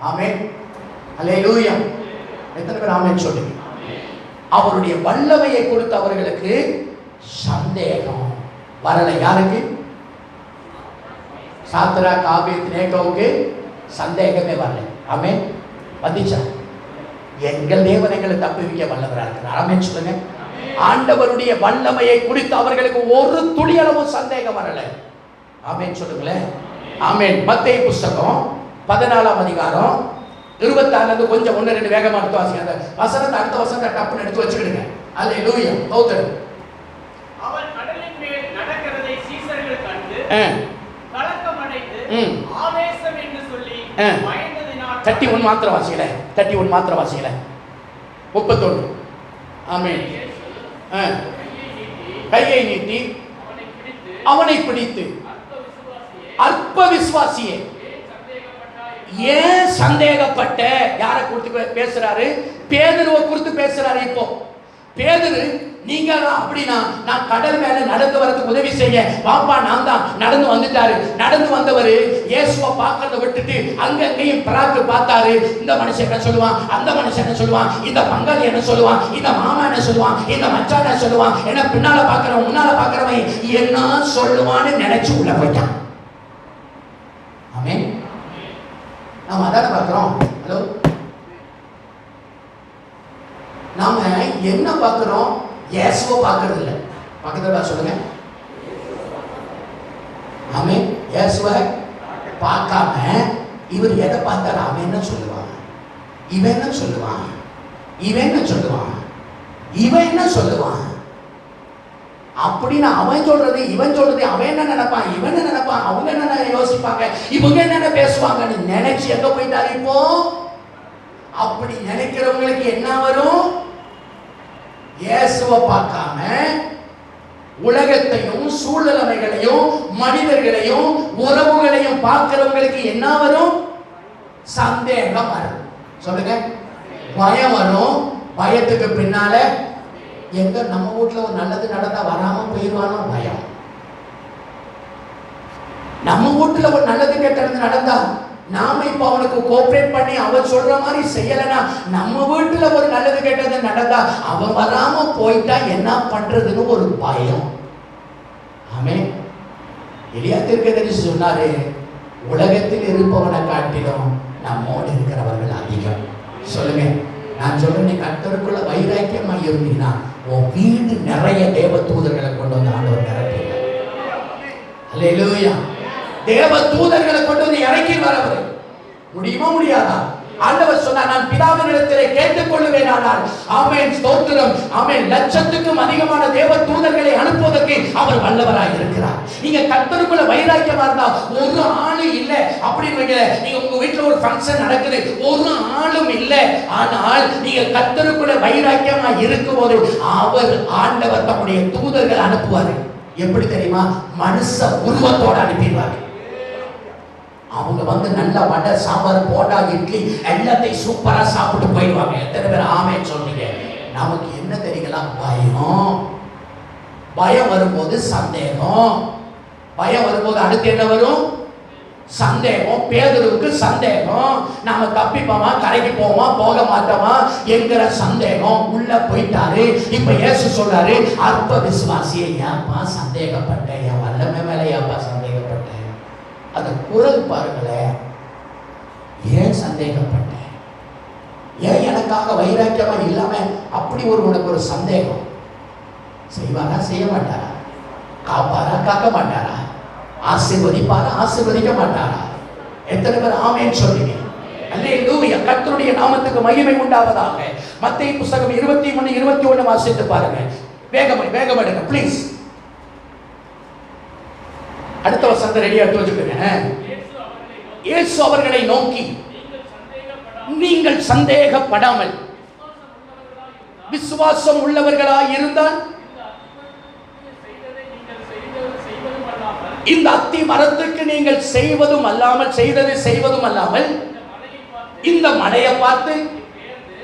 ஆமென், அல்லேலூயா. எத்தனை பேர் ஆமென் சொல்லுங்க? அவருடைய வல்லமையை கொடுத்து அவர்களுக்கு சந்தேகம் வரல. யாருக்கு? சாத்ராக், ஆபேத்நேகோவுக்கு சந்தேகமே வரல. ஆமென். வந்துச்சா? எங்கள் தேவன் எங்களை தப்புவிக்க வல்லவராக இருக்கிறார். ஆமென் சொல்லுங்க. ஆண்டவருடைய வல்லமையை குறித்து அவர்களுக்கு ஒரு துளி அளவு சந்தேகம் வரல. ஆமென் சொல்லுங்களேன். ஆமென். மத்தேயு புத்தகம் 14ஆம் அதிகாரம் 26 கொஞ்சம் 1-2 வேகமா எடுத்து வாசிங்க. அந்த வசனத்தை அடுத்த வசனத்தை டப்புன்னு எடுத்து வச்சுக்கிடுங்க. அல்லேலூயா. ஸ்தோத்திரம். அவன் கடலின் மேல் நடக்கிறதை சீசர்கள் கண்டு கலக்கமடைந்து ஆவேசம் என்று சொல்லி பயந்ததினால் 31 மாத்திரம் வாசிக்கல. 31 மாத்திரம் வாசிக்கல. 31. ஆமென். கையை நீட்டி அவனை பிடித்து, அற்ப விசுவாசியே ஏன் சந்தேகப்பட்ட? யாரை குறித்து பேசுறாரு? பேதுருவை குறித்து பேசுறாரு. இப்போ பேதுரு, நீங்க அப்படின்னா நான் கடல் மேல நடந்து வரதுக்கு உதவி செய்ய பாப்பா, நான் தான். நடந்து வந்துட்டாரு. நடந்து வந்தவர் இயேசுவை பார்க்கறத விட்டுட்டு அங்கங்கேயும் பிராக்கு பார்த்தாரு. இந்த மனுஷன் என்ன சொல்லுவான், அந்த மனுஷன் என்ன சொல்லுவான், இந்த பங்காளி என்ன சொல்லுவான், இந்த மாமா என்ன சொல்லுவான், இந்த மச்சான் என்ன சொல்லுவான், என்ன பின்னால பார்க்கறவன் முன்னால பார்க்கறவன் என்ன சொல்லுவான்னு நினைச்சு உள்ள போயிட்டான். ஆமென். நாம அதான பார்க்கிறோம். ஹலோ, நாம என்ன பார்க்கிறோம்? இயேசுவை பார்க்கறது இல்லை. பக்கத்துல சொல்லுங்க. ஆமென். இயேசுவை பார்க்காம இவர் எதை பார்த்தாரு? அவன் என்ன சொல்லுவான், இவன் என்ன சொல்லுவான், இவன் என்ன சொல்லுவான், இவன் என்ன சொல்லுவான் அப்படின்னு அவன் சொல்றது, இவன் சொல்றது, அவன் என்ன நினைப்பான், இவன் என்ன நினைப்பான், அவங்க என்ன யோசிப்பாங்க, இவங்க என்ன பேசுவாங்கன்னு நினைச்சு எங்க போயிட்டாரு? இப்போ அப்படி நினைக்கிறவங்களுக்கு என்ன வரும்? இயேசுவை பார்க்காம உலகத்தையும் சூழ்நிலைகளையும் மனிதர்களையும் உறவுகளையும் பார்க்கிறவங்களுக்கு என்ன வரும்? சந்தேகம் வரும். சொல்லுங்க. பயம் வரும். பயத்துக்கு பின்னால எங்க நம்ம வீட்டுல ஒரு நல்லது நடந்தா வராம போயிடுவானோ பயம். நம்ம வீட்டுல ஒரு நல்லது கெட்டது நடந்தா நாம இப்ப அவனுக்கு கோஆபரேட் பண்ணி அவன் சொல்ற மாதிரி செய்யலனா, நம்ம வீட்டுல ஒரு நல்லது கெட்டது நடந்தா அவன் வராம போயிட்டா என்ன பண்றதுன்னு ஒரு பயம். ஆமென். எலியா தீர்க்கதரிசி சொன்னாரு, உலகத்தில் இருப்பவனை காட்டிலும் நம்மோடு இருக்கிறவர்கள் அதிகம். சொல்லுங்க. நான் சொல்றேன், கர்த்தருக்குள்ள வைராக்கியமா இருந்தீங்கன்னா உன் வீடு நிறைய தேவ தூதர்களை கொண்டு வந்து ஆண்டவர் நிரப்பிங்க. அல்லேலூயா. தேவ தூதர்களை கொண்டு வந்து இறக்கி வரவர் முடியுமா? முடியாதா? ஆண்டவர் சொன்னார், நான் பிதாவினிடத்திலே கேட்டுக்கொள்ளுவேன். ஆனால் ஆமென், ஸ்தோத்திரம், ஆமென், லட்சத்துக்கும் அதிகமான தேவ தூதர்களை அனுப்புவதற்கு அவர் வல்லவராய் இருக்கிறார். நீங்க கர்த்தருக்குள்ள வைராக்கியமா இருந்தா ஒரு ஆளு இல்ல அப்படின்னு வைக்கல. நீங்க உங்க வீட்டுல ஒரு ஃபங்க்ஷன் நடக்குது, ஒரு ஆளும் இல்ல. ஆனால் நீங்க கர்த்தருக்குள்ள வைராக்கியமா இருக்கும்போது அவர் ஆண்டவர் தம்முடைய தூதர்கள் அனுப்புவாரு. எப்படி தெரியுமா? மனுஷ உருவத்தோட அனுப்பிடுவாரு. அவங்க வந்து நல்ல வடை, சாம்பார், போண்டா, இட்லி எல்லாத்தையும் சூப்பரா சாப்பிட்டு போயிடுவாங்க. எத்தனை பேர் ஆமென் சொன்னீங்க? நமக்கு என்ன தெரியுங்களா? பயம். பயம் வரும்போது சந்தேகம். பயம் வரும்போது அடுத்து என்ன வரும்? சந்தேகம். பேதுருவுக்கு சந்தேகம், நாம தப்பிப்போமா, கரைக்கு போவோமா, போக மாட்டோமா என்கிற சந்தேகம். உள்ள போயிட்டாரு. இப்ப இயேசு சொல்றாரு, அற்ப விசுவாசியை ஏப்பா சந்தேகப்பட்டேன், என் வல்லமை மேல ஏப்பா சந்தேகப்பட்டேன். அந்த குரல் பாருங்களேன், ஏன் சந்தேகப்பட்டேன், ஏன் எனக்காக வைராக்கியமா இல்லாம அப்படி உனக்கு ஒரு சந்தேகம். செய்வாரா செய்ய மாட்டாரா, காப்பாரா காக்க மாட்டாரா, ஆசீர்வதிப்பாரா ஆசீர்வதிக்க மாட்டாரா? எத்தனை பேர் ஆமென் சொல்றீங்க? அல்லேலூயா. கர்த்தருடைய நாமத்துக்கு மகிமை உண்டாவதாக. மத்தேயு புத்தகம் 23:21 வாசித்து பாருங்க. வேகம் எடுங்க ப்ளீஸ். அடுத்த வசனத்தை ரெடியா எடுத்து வச்சுக்கோங்க. இயேசு அவர்களை நோக்கி, நீங்கள் சந்தேகப்படாமல் விசுவாசம் உள்ளவர்களாய் இருந்தால் இந்த அத்தி மரத்துக்கு நீங்கள் செய்வதும் அல்லாமல் இந்த மலையை பார்த்து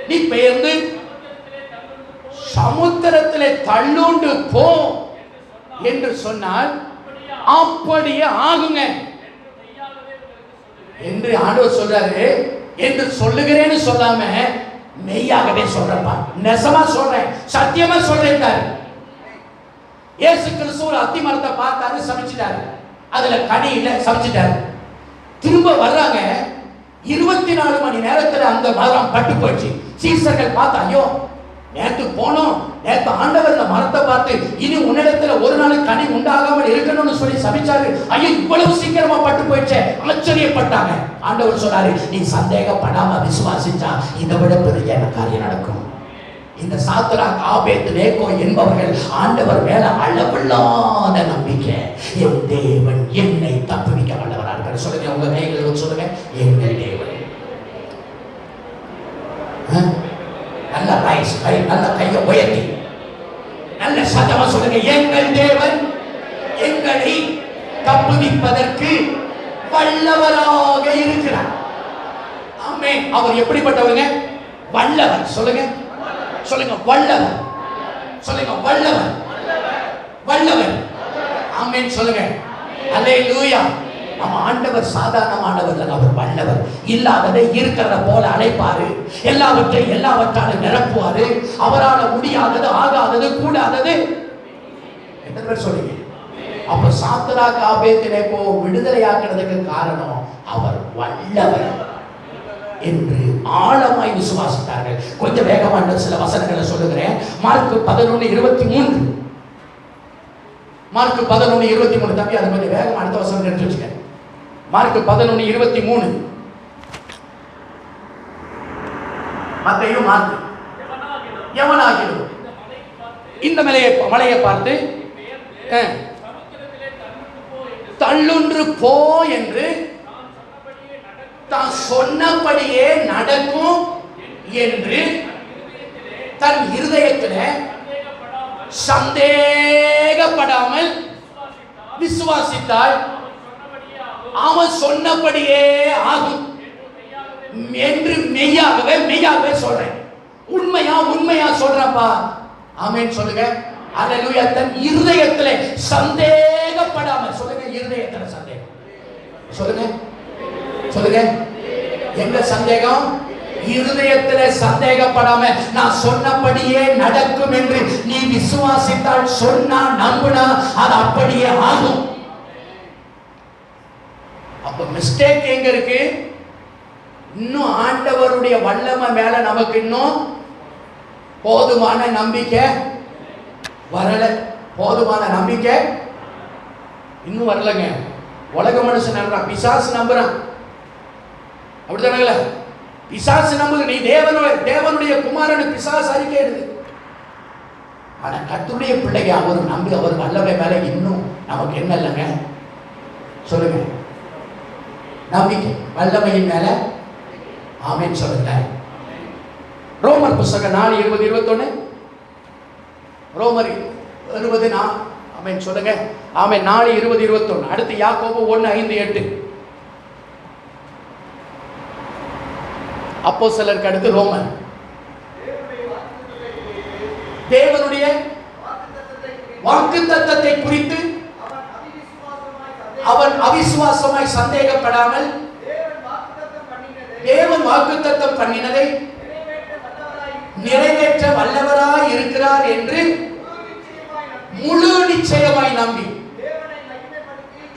நீ பெயர்ந்து சமுத்திரத்திலே தள்ளுண்டு போ என்று சொன்னால் அப்படியே ஆகுங்க என்று ஆண்டவர் சொல்றாரு. என்று சொல்லுகிறேன்னு சொல்லாம மெய்யாகவே சொல்றப்பா, நெசமா சொல்றேன், சத்தியமா சொல்றேன். இயேசு கிறிஸ்து ஒரு அத்தி மரத்தை பார்த்தாரு, சமைச்சிட்டாரு, அதுல கனி இல்லை, சமைச்சிட்டாரு. திரும்ப வர்றாங்க, 24 மணி நேரத்துல அந்த மரம் பட்டு போயிடுச்சு. சீசர்கள் பார்த்தா, ஐயோ நேற்று போனோம், நேற்று ஆண்டவர் இந்த மரத்தை பார்த்து இனி உன்னிடத்துல ஒரு நாள் கனி உண்டாகாமல் இருக்கணும்னு சொல்லி சமைச்சாரு, ஐயோ இவ்வளவு சீக்கிரமா பட்டு போயிடுச்சே, ஆச்சரியப்பட்டாங்க. ஆண்டவர் சொன்னாரு, நீ சந்தேகப்படாம விசுவாசிச்சா இதை விட பெரிய காரியம் நடக்கும். இந்த சாத்ராக், ஆபேத், நேகோ என்பவர்கள் ஆண்டவர் மேல அளவில்லாத நம்பிக்கை, என் தேவன் என்னை தப்புவிக்க வல்லவரார்கள். சொல்லுங்க, உங்க கைகளில் சொல்லுங்க, எங்கள் தேவன். நல்ல ரைஸ், நல்ல கையை உயர்த்தி நல்ல சத்தமா சொல்லுங்க, எங்கள் தேவன் எங்களை தப்புவிப்பதற்கு வல்லவராக இருக்கிறார். ஆமென். அவர் எப்படிப்பட்டவங்க? வல்லவர். சொல்லுங்க சொல்லுங்க, வல்லவர். சொல்லுங்க, வல்லவர் வல்லவர். ஆமென் சொல்லுங்க. அல்லேலூயா. நம்ம ஆண்டவர் சாதாரணமானவர், அவர் வல்லவர். இல்லாததை இருக்கிறத போல அழைப்பாரு, எல்லாவற்றாலும் நிரப்புவாரு. அவரால் முடியாதது, ஆகாதது, கூடாதது எத்தனை பேர் சொல்லுங்க? அப்ப சாத்ராக், ஆபேத், நேகோ விடுதலையாக்குறதுக்கு காரணம் அவர் வல்லவர் என்று ஆழமாய் விசுவாசித்தார்கள். கொஞ்சம் வேகமான சில வசனங்களை சொல்லுகிறேன். மார்க் 11:23. மார்க் 11:23. தம்பி அது கொஞ்சம் வேகம் அடுத்த வசனம் எடுத்து வச்சுக்க. மார்க் 11:23. மத்தேயு, மார்க். எவனாகிலும் இந்த மலையை பார்த்து தள்ளுன்று போ என்று தான் சொன்னபடியே நடக்கும் என்று தன் இருதயத்தில் சந்தேகப்படாமல் விசுவாசித்தால் அவன் சொன்னபடியே ஆகும் என்று மெய்யாகவே சொல்றேன். உண்மையா சொல்றப்பா. ஆமென் சொல்லுங்க. அல்லேலூயா. தன் இருதயத்தில் சந்தேகப்படாமல். சொல்லுங்க, இருதயத்தில் சந்தேகம். சொல்லுங்க எங்க சந்தேகம்? இருதயத்தில் சந்தேகப்படாம நான் சொன்னபடியே நடக்கும் என்று நீ விசுவாசித்தால், சொன்னா நம்புனா அது அப்படியே ஆகும். அப்ப மிஸ்டேக் எங்க இருக்கு? இன்னும் ஆண்டவருடைய வல்லமை மேல நமக்கு இன்னும் போதுமான நம்பிக்கை வரல. போதுமான நம்பிக்கை இன்னும் வரலங்க. உலக மனுஷன் நம்புறான், பிசாசு நம்புறான். அப்படித்தானங்கள? பிசாசு நம்புது. நீ தேவனுடைய குமாரன் பிசாசு அறிக்கையிடுது. ஆனா கர்த்தருடைய பிள்ளைங்க அவர் நம்பி அவர் வல்லமை மேல இன்னும் நமக்கு என்ன இல்லைங்க? சொல்லுங்க, நம்பிக்கை வல்லமையின் மேல. ஆமென் சொல்லுங்க. ரோமர் புத்தகம் 4:20-21. ரோமர் 20. ஆமென் சொல்லுங்க. ஆமென். 4:20-21. அடுத்து யாக்கோபு 1:5-8. அப்போஸ்தலருக்கு அடுத்து ரோமர். தேவனுடைய வாக்குத்தத்தத்தை குறித்து அவன் அவிசுவாசமாய் சந்தேகப்படாமல் தேவன் வாக்குத்தத்தம் பண்ணினதை நிறைவேற்ற வல்லவராய் இருக்கிறார் என்று முழு நிச்சயமாய் நம்பி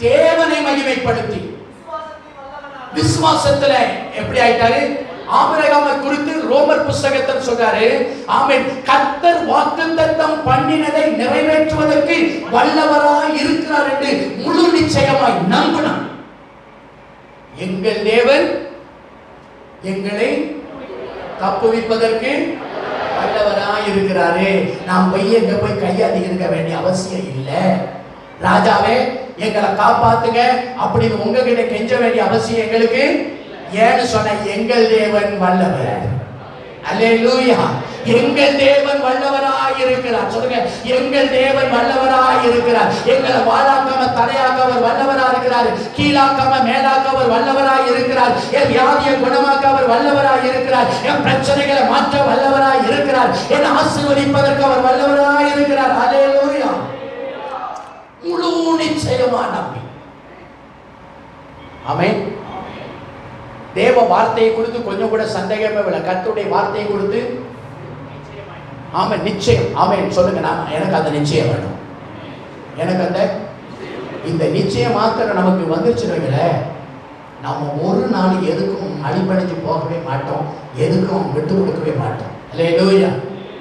தேவனை மகிமைப்படுத்தி விசுவாசத்துல எப்படி ஆயிட்டாரு? ஆபிரகாமை குறித்து ரோமர் புஸ்தகத்தில் சொல்றாரு, ஆமென், கர்த்தர் வாக்குத்தத்தம் பண்ணினதை நிறைவேற்றுவதற்கு வல்லவராய் இருக்கிறார் என்று முழு நிச்சயமாய் நம்பினான். எங்கள் தேவன் எங்களை தப்புவிப்பதற்கு வல்லவராய் இருக்கிறாரு. நாம் போய் எங்க போய் கையாடி இருக்க வேண்டிய அவசியம் இல்லை. ராஜாவே எங்களை காப்பாத்துங்க அப்படின்னு உங்ககிட்ட கெஞ்ச வேண்டிய அவசியம் எங்களுக்கு ஏன்னு சொன்ன எங்கள் தேவன் வல்லவர். அல்லேலூயா. எங்கள் தேவன் வல்லவராய் இருக்கிறார். சொல்லுங்க, எங்கள் தேவன் வல்லவராய் இருக்கிறார். எங்களை வாழாக்காம தலையாக்க அவர் வல்லவராய் இருக்கிறார். கீழாக்காம மேலாக்க அவர் வல்லவராய் இருக்கிறார். என் வியாதியை குணமாக்க அவர் வல்லவராய் இருக்கிறார். என் பிரச்சனைகளை மாற்ற வல்லவராய் இருக்கிறார். என் ஆசீர்வதிப்பதற்கு அவர் வல்லவராய் இருக்கிறார். அல்லேலூயா. முழு நிச்சயமா நம்பி, ஆமென். தேவ வார்த்தையை குறித்து கொஞ்சம் கூட சந்தேகமே இல்லை. கர்த்தருடைய வார்த்தையை குறித்து ஆமென் நிச்சயம். ஆமென் சொல்லுங்க. நான் எனக்கு அந்த நிச்சயம் வேணும். எனக்கு அந்த இந்த நிச்சயம் மாத்திரம் நமக்கு வந்துருச்சுன்னு நம்ம ஒரு நாள் எதுக்கும் அடிபடைஞ்சு போகவே மாட்டோம், எதுக்கும் விட்டு கொடுக்கவே மாட்டோம். அல்லேலூயா.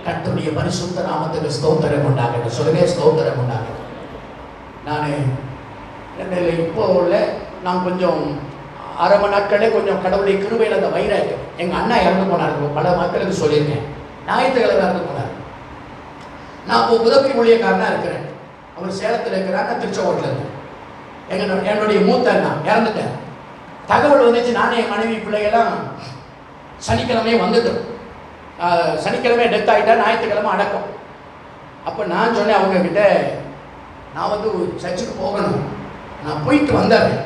கர்த்தருடைய பரிசுத்த நாமத்துக்கு ஸ்தோத்திரம் உண்டாகட்டும். சொல்லுங்க, ஸ்தோத்திரம் உண்டாகட்டும். நான் இப்போ உள்ள நான் கொஞ்சம் அரை மணி நாட்களே கொஞ்சம் கடவுளுடைய கிருபையில் அந்த வைராக்கியம். எங்கள் அண்ணா இறந்து போனார். பல மக்களுக்கு சொல்லியிருக்கேன். ஞாயிற்றுக்கிழமை இறந்து போனார். நான் இப்போ உதவி ஊழியக்காரனாக இருக்கிறேன். அவர் சேலத்தில் இருக்கிறார், நான் திருச்செங்கோட்டில் இருக்கேன். என்னுடைய மூத்த அண்ணா இறந்துட்டேன். தகவல் வந்துச்சு. நானே என் மனைவி பிள்ளைகள்லாம் சனிக்கிழமையே வந்துட்டோம். சனிக்கிழமை டெத் ஆகிட்டா, ஞாயிற்றுக்கிழமை அடக்கம். அப்போ நான் சொன்னேன் அவங்கக்கிட்ட, நான் சர்ச்சுக்கு போகணும். நான் போயிட்டு வந்துடுறேன்.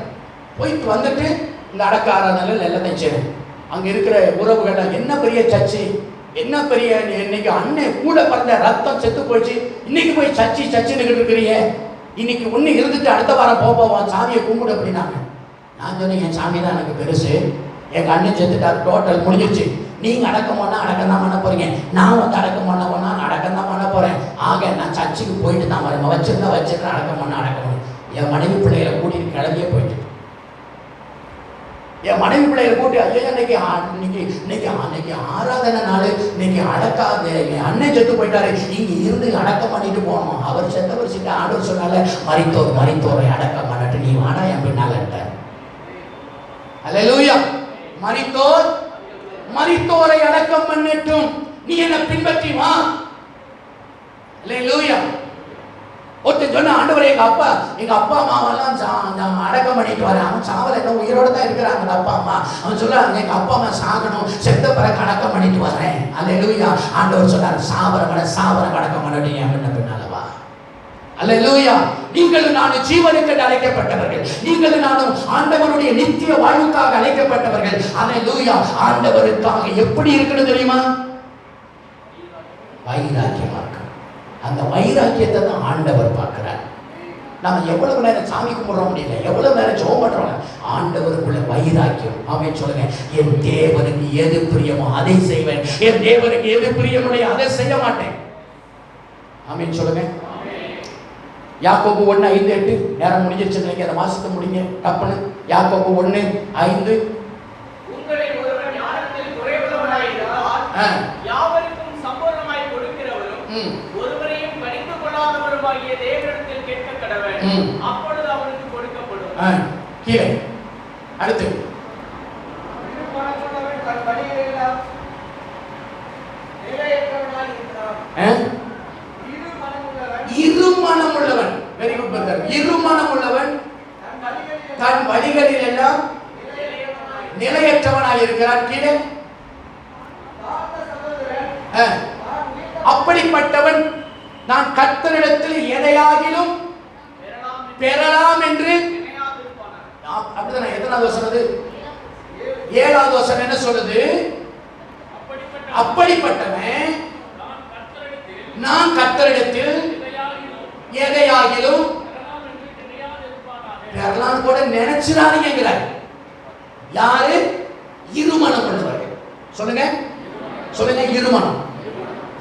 போயிட்டு வந்துட்டு இந்த அடக்க ஆராதனையில் எல்லாத்தையும் செய்யணும். அங்கே இருக்கிற உறவுகள், என்ன பெரிய சர்ச்சு, என்ன பெரிய இன்னைக்கு அண்ணன் கூட பிறந்த ரத்தம் செத்து போயிடுச்சு, இன்னைக்கு போய் சர்ச்சுன்னு இருக்கிறீங்க, இன்னைக்கு ஒன்று இருந்துட்டு அடுத்த வாரம் போவோம் சாமியை கும்பிடு அப்படின்னாங்க. நான் சொன்னேன், என் சாமி தான் எனக்கு பெருசு, எங்கள் அண்ணன் செத்துட்டார், டோட்டல் முடிஞ்சிருச்சு. நீங்கள் அடக்கம் பண்ணால் அடக்கம் தான் பண்ண போகிறீங்க, நான் அடக்கம் பண்ண போனால் அடக்கம் தான் பண்ண போகிறேன். ஆக நான் சர்ச்சுக்கு போயிட்டு தான் வரேன். வச்சிருந்தா அடக்கம் பண்ண அடக்கம் பண்ண. என் மனைவி பிள்ளைகளை கூட்டிட்டு கிளம்பியே போயிட்டு, என் மனைவி பிள்ளைகளை கூட்டி, ஐயா இன்னைக்கு ஆராதனை நாள், இன்னைக்கு அடக்காது, என் அண்ணன் செத்து போயிட்டாரு, இங்கே இருந்து அடக்கம் பண்ணிட்டு போகணும். அவர் செத்தவர் சிட்ட ஆண்டவர் சொன்னால மரித்தோரை அடக்கம் பண்ணட்டு, நீ வாடா என் பின்னால. அல்லேலூயா. மரித்தோரை அடக்கம் பண்ணட்டும், நீ என்ன பின்பற்றி வா. அல்லேலூயா. ஒருத்தன் சொன்ன, ஆண்டவரே எங்க அப்பா அம்மாவெல்லாம் அடக்கம் பண்ணிட்டு வரேன், அவன் சாவல, என்ன உயிரோட தான் இருக்கிறாங்க அப்பா அம்மா. அவன் சொல்றாங்க, எங்க அப்பா அம்மா சாகணும், செத்த பிறகு அடக்கம் பண்ணிட்டு வரேன். அல்லேலூயா. ஆண்டவர் சொன்னார், சாவரம் அடக்கம் பண்ணட்டும், என் பின்னாலவா. அல்லேலூயா. நீங்களும் நானும் ஜீவனுக்கு அழைக்கப்பட்டவர்கள். நீங்களும் நானும் ஆண்டவருடைய நித்திய வாழ்வுக்காக அழைக்கப்பட்டவர்கள். அல்லேலூயா. ஆண்டவருக்காக எப்படி இருக்கணும் தெரியுமா? வைராக்கியமா இருக்கு. அந்த வைராக்கியத்தை தான் ஆண்டவர் பார்க்கிறார். நம்ம எவ்வளவு நேரம் சாமி கும்பிட முடியல, எவ்வளவு நேரம் ஜெபம் பண்றோம், ஆண்டவருக்குள்ள வைராக்கியம். ஆமென் சொல்லுங்க. என் தேவனுக்கு எது பிரியமோ அதை செய்வேன், என் தேவனுக்கு எது பிரியமோ அதை செய்ய மாட்டேன். ஆமென் சொல்லுங்க. யாக்கோபு 1:5-8 நேரம் முடிஞ்சிருச்சு. நீங்க அந்த மாசத்தை முடிங்க டப்புன்னு. யாக்கோபு 1:5. உங்களை ஒருவன் ஞானத்தில் குறைவுள்ளவனாயிருந்தால் யாவருக்கும் சம்பூர்ணமாய் கொடுக்கிறவரும் ஒருவரையும் கடிந்து கொள்ளாதவருமாகிய தேவனிடத்தில் கேட்க கடவன், அப்பொழுது அவனுக்கு கொடுக்கப்படும். கீழே அடுத்து இருமனம் உள்ளவன். Very good brother. இருமனம் உள்ளவன் தன் வழிகளில் எல்லாம் நிலையற்றவனாய் இருக்கிறான். கீழே அப்படிப்பட்டவன் நான் கர்த்தரிடத்தில் எதையாகிலும் பெறலாம் என்று. அப்படிதான். எத்தனாவது வசனம்? 7வது வசனம் என்ன சொல்லுது? அப்படிப்பட்டவன் நான் கர்த்தரிடத்தில் எதையாகிலும் பெறலான்னு கூட நினைச்சிடாதீங்கிறார். யாரு? இருமனம் உள்ளவர்கள். சொல்லுங்க சொல்லுங்க, இருமனம்.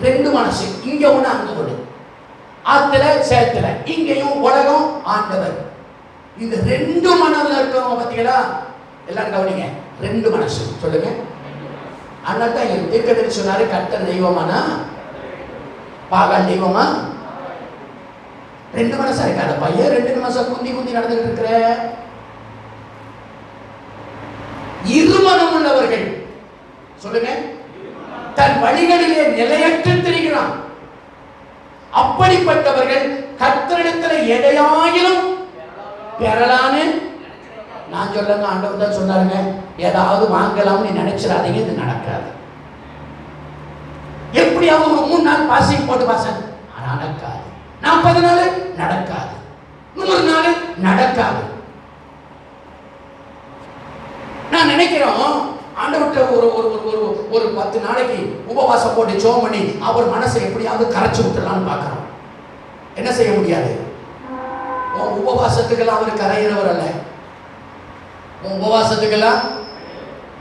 ரெண்டு மனசு, இங்க ஒண்ணு அங்க ஒண்ணு, ஆத்துல சேத்துல, இங்கேயும் உலகம் ஆண்டவர். இந்த ரெண்டு மனம்ல இருக்கிறவங்க பார்த்தீங்களா? எல்லாம் கவனிங்க, ரெண்டு மனசு. சொல்லுங்க. அண்ணாதான் என் தீர்க்கதரிசி சொன்னாரு, கர்த்தர் தெய்வமானா பாகால் தெய்வமா? ரெண்டு மனசா இருக்காத பையன், ரெண்டு மனசா குந்தி குந்தி நடந்துட்டு இருக்கிற. இருமனம் உள்ளவர்கள். சொல்லுங்க. தன் வழிகளிலே நிலையற்று திரிகிறான். அப்படிப்பட்டவர்கள் கர்த்தரிடத்தில் எதையாயிலும் பெறலான்னு நான் சொல்லுங்க. ஆண்டவர் தான் சொன்னாருங்க, ஏதாவது வாங்கலாம்னு நினைச்சிடாதீங்க, இது நடக்காது. எப்படியாவது ஒரு 3 நாள் பாசிங் போட்டு பாசன் நடக்காது. 40 நாள் நடக்காது. 100 நாள் நடக்காது. நான் நினைக்கிறோம் ஆண்டவர்கிட்ட ஒரு ஒரு ஒரு ஒரு 10 நாளைக்கு உபவாசம் போட்டு ஜெபம் பண்ணி அவர் மனசை எப்படியாவது கரைச்சு விட்டுலான்னு பார்க்கிறோம். என்ன செய்ய முடியாது. உன் உபவாசத்துக்கெல்லாம் அவர் கரையிறவர் அல்ல. உன் உபவாசத்துக்கெல்லாம்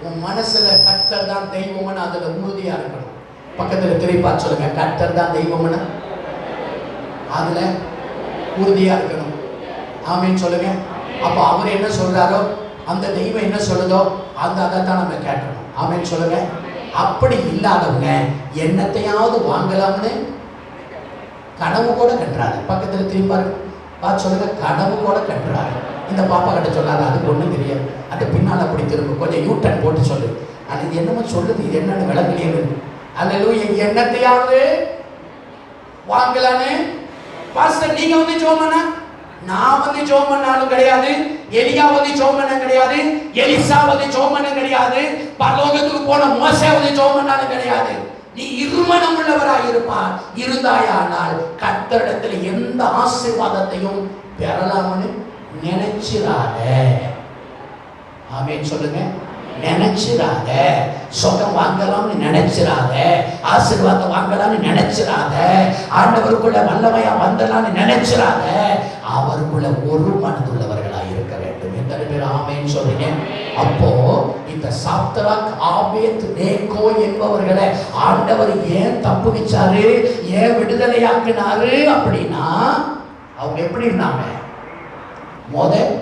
உன் மனசுல கர்த்தர் தான் தெய்வம்னு அதுல உறுதியா இருக்கணும். பக்கத்துல திருப்பி சொல்லுங்க, கர்த்தர் தான் தெய்வம்னு அதுல உறுதியா இருக்கணும். ஆமீன் சொல்லுங்க. அப்ப அவர் என்ன சொல்றாரோ, அந்த தெய்வம் என்ன சொல்லுதோ அந்த அதைத்தான் நம்ம கேட்கணும். ஆமீன் சொல்லுங்க. அப்படி இல்லாதவங்க என்னத்தையாவது வாங்கலாம்னு கனவு கூட கட்டுறாரு. பக்கத்துல திருப்பாரு பார்த்து சொல்லுங்க, கனவு கூட கட்டுறாரு. இந்த பாப்பா கிட்ட சொல்லாது, அதுக்கு ஒண்ணும் தெரியாது. அது பின்னால் அப்படி திரும்ப கொஞ்சம் யூட்டன் போட்டு சொல்லு, அது இது என்னமோ சொல்லுது, இது என்னன்னு விளங்கலையே. அல்லேலூயா. என்னத்தையாவது வாங்கலான்னு பாஸ்டர் நீங்க வந்து ஜெபம் பண்ணா, நான் வந்து ஜெபம் பண்ணாலும் கிடையாது, எலியா வந்து ஜெபம் பண்ண கிடையாது, எலிசா வந்து ஜெபம் பண்ண கிடையாது, பரலோகத்துக்கு போன மோசே வந்து ஜெபம் பண்ணாலும் கிடையாது. நீ இருமனம் உள்ளவராய் இருப்பார் இருந்தாயானால் கர்த்தரிடத்தில் எந்த ஆசீர்வாதத்தையும் பெறலாம்னு நினைச்சிராத. ஆமென் சொல்லுங்க. நினைச்சிராத. சுகம் வாங்கலாம்னு நினைச்சிராத. ஆசீர்வாதம் வாங்கலாம்னு நினைச்சிராத. ஆண்டவருக்குள்ள வல்லமையா வந்தலாம்னு நினைச்சிராத. அவருக்குள்ள ஒரு மனதுள்ளவர்களாய் இருக்க வேண்டும். எத்தனை பேர் ஆமென் சொல்றீங்க? அப்போ இந்த சாத்ராக், ஆபேத், நேகோ என்பவர்களை ஆண்டவர் ஏன் தப்புவிச்சாரு, ஏன் விடுதலையாக்கினாரு அப்படின்னா, அவங்க எப்படி இருந்தாங்க?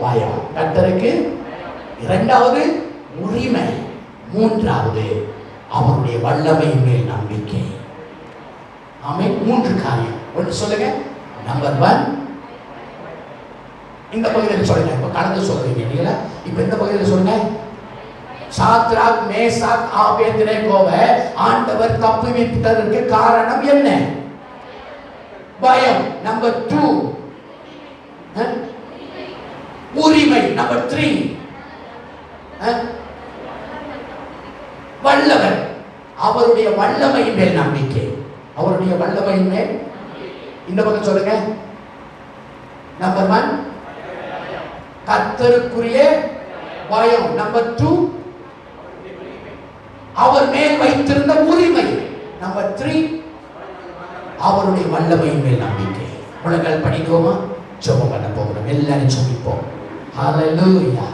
பயம், கர்த்தருக்கு. இரண்டாவது உரிமை. மூன்றாவது அவருடைய வல்லமையின் மேல் நம்பிக்கை. ஆமென். 3 காரியம். ஒன்று சொல்லுங்க. நம்பர் 1 இந்த பகுதியில் சொல்லுங்க. இப்ப கலந்து சொல்றீங்க இல்லையா? இப்ப இந்த பகுதியில் சொல்லுங்க. சாத்ராக், மேசாக், ஆபேத்நேகோவை ஆண்டவர் தப்புவித்ததற்கு காரணம் என்ன? பயம். நம்பர் 2 உரிமை. நம்பர் 3 வல்லவர். அவருடைய வல்லமையின் மேல் நம்பிக்கை. அவருடைய வல்லமையின் மேல். இந்த பக்கம் சொல்லுங்க. நம்பர் 1 கர்த்தருக்குரிய பயம். நம்பர் 2 அவர் மேல் வைத்திருந்த உரிமை. நம்பர் 3 அவருடைய வல்லமையின் மேல் நம்பிக்கை. உலகள் படிக்கோமா? ஜெபம் பண்ண போகிறோம். எல்லாரும் ஜெபிப்போம். ஹல்லேலூயா.